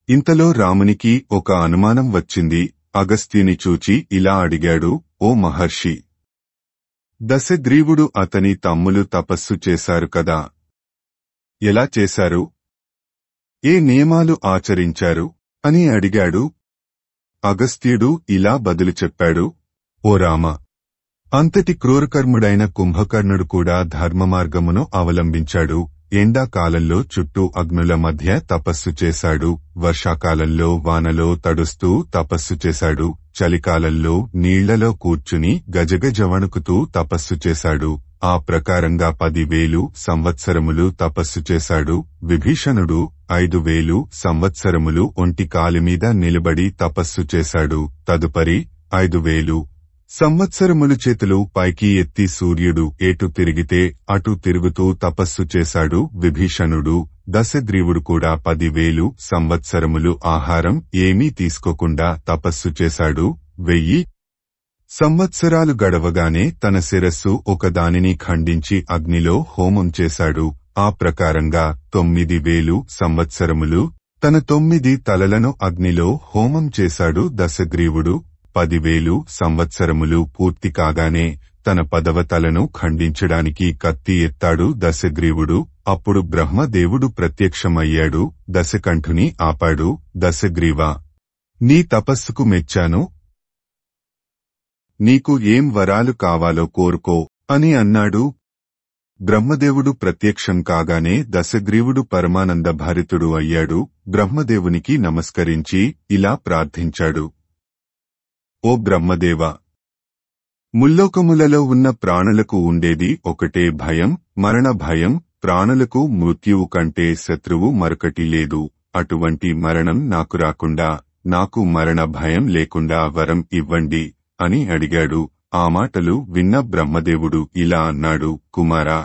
ఇంతలో రామునికి ఒక అనుమానం వచ్చింది. అగస్త్యుని చూచి ఇలా అడిగాడు, ఓ మహర్షి, దశగ్రీవుడు అతని తమ్ములు తపస్సు చేశారు కదా, ఎలా చేశారు? ఏ నియమాలు ఆచరించారు అని అడిగాడు. అగస్త్యుడు ఇలా బదులు చెప్పాడు, ఓ రామ, అంతటి క్రూరకర్ముడైన కుంభకర్ణుడు కూడా ధర్మమార్గమును అవలంబించాడు. ఎండాకాలంలో చుట్టూ అగ్నుల మధ్య తపస్సు చేశాడు. వర్షాకాలంలో వానలో తడుస్తూ తపస్సు చేశాడు. చలికాలంలో నీళ్లలో కూర్చుని గజగజ వణుకుతూ తపస్సు చేశాడు. ఆ ప్రకారంగా 10,000 సంవత్సరములు తపస్సు చేశాడు. విభీషణుడు 5,000 సంవత్సరములు ఒంటి కాలిమీద నిలబడి తపస్సు చేశాడు. తదుపరి 5,000 సంవత్సరములు చేతులు పైకి ఎత్తి సూర్యుడు ఎటు తిరిగితే అటు తిరుగుతూ తపస్సు చేశాడు. విభీషణుడు, దశగ్రీవుడు కూడా 10,000 సంవత్సరములు ఆహారం ఏమీ తీసుకోకుండా తపస్సు చేశాడు. 1000 సంవత్సరాలు గడవగానే తన శిరస్సు ఒకదానిని ఖండించి అగ్నిలో హోమం చేశాడు. ఆ ప్రకారంగా 9,000 సంవత్సరములు తన 9 తలలను అగ్నిలో హోమం చేశాడు దశగ్రీవుడు. 10,000 సంవత్సరములు పూర్తి కాగానే తన 10వ తలను ఖండించడానికి కత్తి ఎత్తాడు దశగ్రీవుడు. అప్పుడు బ్రహ్మదేవుడు ప్రత్యక్షమయ్యాడు. దశకంఠుని ఆపాడు. దశగ్రీవా, నీ తపస్సుకు మెచ్చాను. నీకు ఏం వరాలు కావాలో కోరుకో అని అన్నాడు. బ్రహ్మదేవుడు ప్రత్యక్షం కాగానే దశగ్రీవుడు పరమానంద భరితుడు అయ్యాడు. బ్రహ్మదేవునికి నమస్కరించి ఇలా ప్రార్థించాడు, ఓ బ్రహ్మదేవా, ముల్లోకములలో ఉన్న ప్రాణులకు ఉండేది ఒకటే భయం, మరణ భయం. ప్రాణులకు మృత్యువు కంటే శత్రువు మరొకటి లేదు. అటువంటి మరణం నాకు రాకుండా, నాకు మరణ భయం లేకుండా వరం ఇవ్వండి అని అడిగాడు. ఆ మాటలు విన్న బ్రహ్మదేవుడు ఇలా అన్నాడు, కుమారా,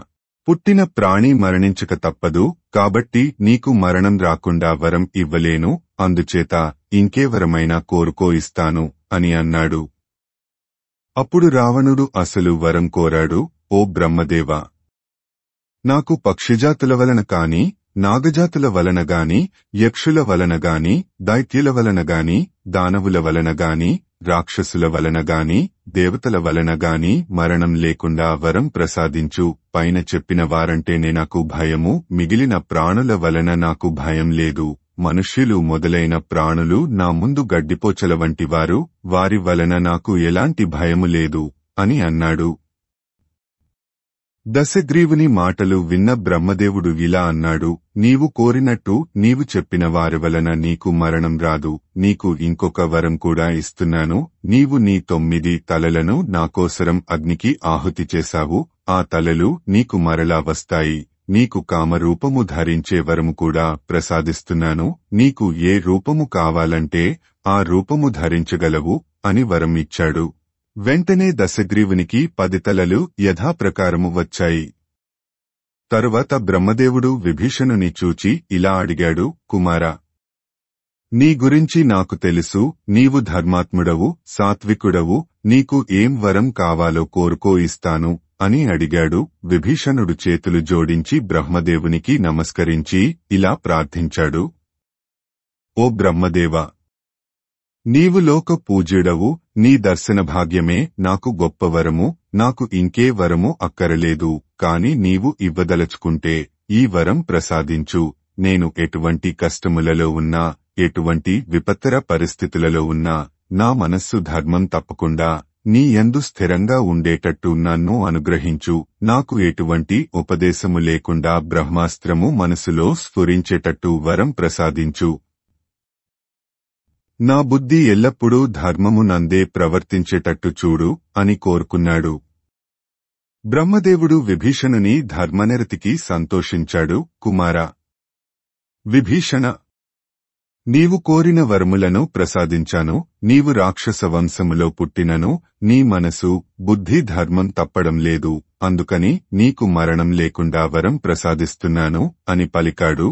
పుట్టిన ప్రాణి మరణించక తప్పదు. కాబట్టి నీకు మరణం రాకుండా వరం ఇవ్వలేను. అందుచేత ఇంకే వరమైనా కోరుకో, ఇస్తాను అని అన్నాడు. అప్పుడు రావణుడు అసలు వరం కోరాడు. ఓ బ్రహ్మదేవా, నాకు పక్షిజాతుల వలన కాని, నాగజాతుల వలన గాని, యక్షుల వలన గాని, దైత్యుల వలన గాని, దానవుల వలన గాని, రాక్షసుల వలన గాని, దేవతల వలన గాని మరణం లేకుండా వరం ప్రసాదించు. పైన చెప్పిన వారంటేనే నాకు భయము. మిగిలిన ప్రాణుల వలన నాకు భయం లేదు. మనుష్యులు మొదలైన ప్రాణులు నా ముందు గడ్డిపోచల వంటివారు. వారి వలన నాకు ఎలాంటి భయము లేదు అని అన్నాడు. దశగ్రీవుని మాటలు విన్న బ్రహ్మదేవుడు ఇలా అన్నాడు, నీవు కోరినట్టు నీవు చెప్పిన వారి వలన నీకు మరణం రాదు, నీకు ఇంకొక వరం కూడా ఇస్తున్నాను. నీవు నీ 9 తలలను నాకోసరం అగ్నికి ఆహుతి చేశావు, ఆ తలలు నీకు మరలా వస్తాయి. నీకు కామరూపము ధరించే వరము కూడా ప్రసాదిస్తున్నాను. నీకు ఏ రూపము కావాలంటే ఆ రూపము ధరించగలవు అని వరం ఇచ్చాడు. వెంటనే దశగ్రీవునికి 10 తలలు యథాప్రకారము వచ్చాయి. తరువాత బ్రహ్మదేవుడు విభీషణుని చూచి ఇలా అడిగాడు, కుమారా, నీ గురించి నాకు తెలుసు. నీవు ధర్మాత్ముడవు, సాత్వికుడవు. నీకు ఏం వరం కావాలో కోరుకో, ఇస్తాను అని అడిగాడు. విభీషణుడు చేతులు జోడించి బ్రహ్మదేవునికి నమస్కరించి ఇలా ప్రార్థించాడు, ఓ బ్రహ్మదేవా, నీవు లోక పూజ్యుడవు. నీ దర్శన భాగ్యమే నాకు గొప్ప వరము. నాకు ఇంకే వరము అక్కరలేదు. కాని నీవు ఇవ్వదలుచుకుంటే ఈ వరం ప్రసాదించు. నేను ఎటువంటి కష్టములలో ఉన్నా, ఎటువంటి విపత్తర పరిస్థితులలో ఉన్నా నా మనస్సు ధర్మం తప్పకుండా నీ యందు స్థిరంగా ఉండేటట్టు నన్ను అనుగ్రహించు. నాకు ఎటువంటి ఉపదేశము లేకుండా బ్రహ్మాస్త్రము మనసులో స్ఫురించేటట్టు వరం ప్రసాదించు. నా బుద్ధి ఎల్లప్పుడూ ధర్మము నందే ప్రవర్తించేటట్టు చూడు అని కోరుకున్నాడు. బ్రహ్మదేవుడు విభీషణుని ధర్మనిరతికి సంతోషించాడు. కుమారా విభీషణ, నీవు కోరిన వరములను ప్రసాదించాను. నీవు రాక్షస వంశములో పుట్టినను నీ మనసు, బుద్ధి ధర్మం తప్పడం లేదు. అందుకని నీకు మరణం లేకుండా వరం ప్రసాదిస్తున్నాను అని పలికాడు.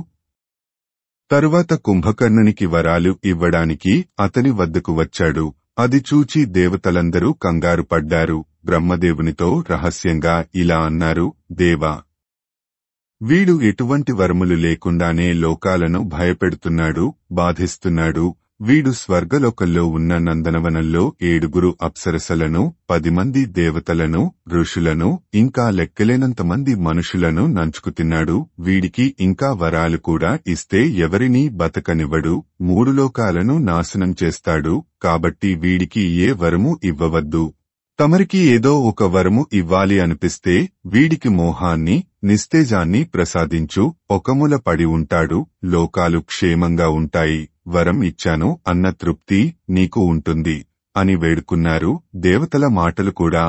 తరువాత కుంభకర్ణునికి వరాలు ఇవ్వడానికి అతని వద్దకు వచ్చాడు. అది చూచి దేవతలందరూ కంగారు పడ్డారు. బ్రహ్మదేవునితో రహస్యంగా ఇలా అన్నారు, దేవా, వీడు ఎటువంటి వరములు లేకుండానే లోకాలను భయపెడుతున్నాడు, బాధిస్తున్నాడు. వీడు స్వర్గలోకంలో ఉన్న నందనవనంలో 7 అప్సరసలను, 10 మంది దేవతలను, ఋషులను, ఇంకా లెక్కలేనంతమంది మనుషులను నంచుకుతిన్నాడు. వీడికి ఇంకా వరాలు కూడా ఇస్తే ఎవరినీ బతకనివ్వడు, 3 లోకాలను నాశనం చేస్తాడు. కాబట్టి వీడికి ఏ వరము ఇవ్వవద్దు. తమరికి ఏదో ఒక వరము ఇవ్వాలి అనిపిస్తే వీడికి మోహాన్ని, నిస్తేజాన్ని ప్రసాదించు. ఒకముల పడి ఉంటాడు, లోకాలు క్షేమంగా ఉంటాయి. వరం ఇచ్చాను అన్న తృప్తి నీకు ఉంటుంది అని వేడుకున్నారు. దేవతల మాటలు కూడా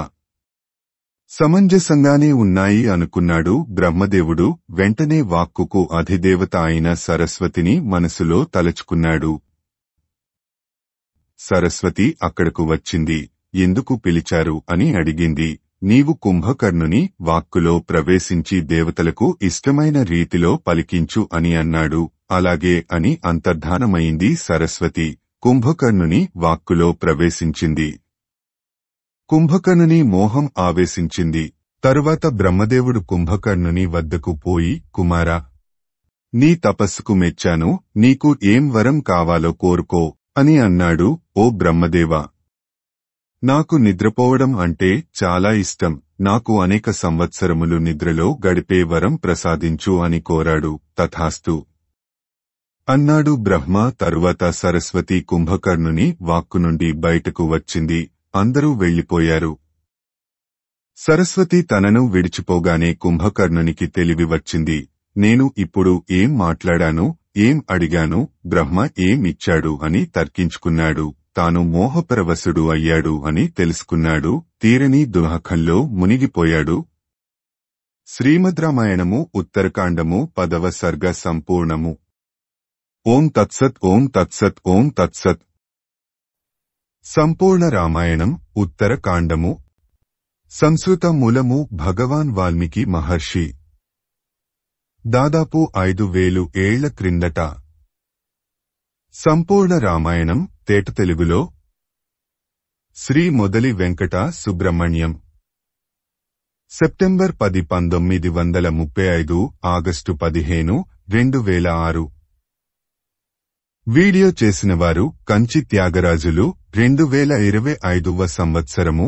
సమంజసంగానే ఉన్నాయి అనుకున్నాడు బ్రహ్మదేవుడు. వెంటనే వాక్కుకు అధిదేవత అయిన సరస్వతిని మనసులో తలచుకున్నాడు. సరస్వతి అక్కడకు వచ్చింది. ఎందుకు పిలిచారు అని అడిగింది. నీవు కుంభకర్ణుని వాక్కులో ప్రవేశించి దేవతలకు ఇష్టమైన రీతిలో పలికించు అని అన్నాడు. అలాగే అని అంతర్ధానమైంది సరస్వతి. కుంభకర్ణుని వాక్కులో ప్రవేశించింది. కుంభకర్ణుని మోహం ఆవేశించింది. తరువాత బ్రహ్మదేవుడు కుంభకర్ణుని వద్దకు పోయి, కుమారా, నీ తపస్సుకు మెచ్చాను. నీకు ఏం వరం కావాలో కోరుకో అని అన్నాడు. ఓ బ్రహ్మదేవా, నాకు నిద్రపోవడం అంటే చాలా ఇష్టం. నాకు అనేక సంవత్సరములు నిద్రలో గడిపే వరం ప్రసాదించు అని కోరాడు. తథాస్తు అన్నాడు బ్రహ్మ. తరువాత సరస్వతి కుంభకర్ణుని వాక్కు నుండి బయటకు వచ్చింది. అందరూ వెళ్లిపోయారు. సరస్వతి తనను విడిచిపోగానే కుంభకర్ణునికి తెలివి వచ్చింది. నేను ఇప్పుడు ఏం మాట్లాడాను, ఏం అడిగాను, బ్రహ్మ ఏం ఇచ్చాడు అని తర్కించుకున్నాడు. తాను మోహపరవశుడు అయ్యాడు అని తెలుసుకున్నాడు. తీరని దుఃఖంలో మునిగిపోయాడు. శ్రీమద్ రామాయణము ఉత్తరకాండము 10వ సర్గ సంపూర్ణము. ఓం తత్సత్, ఓం తత్సత్, ఓం తత్సత్. సంపూర్ణ రామాయణం ఉత్తరకాండము. సంస్కృత మూలము భగవాన్ వాల్మీకి మహర్షి. దాదాపు 5000 ఏళ్ల క్రిందట. సంపూర్ణ రామాయణం తేట తెలుగులో Shri Modali Venkata Subrahmanyam. September 10, 1935, August 15, 2006. Video చేసినవారు కంచి త్యాగరాజులు. 2025వ సంవత్సరము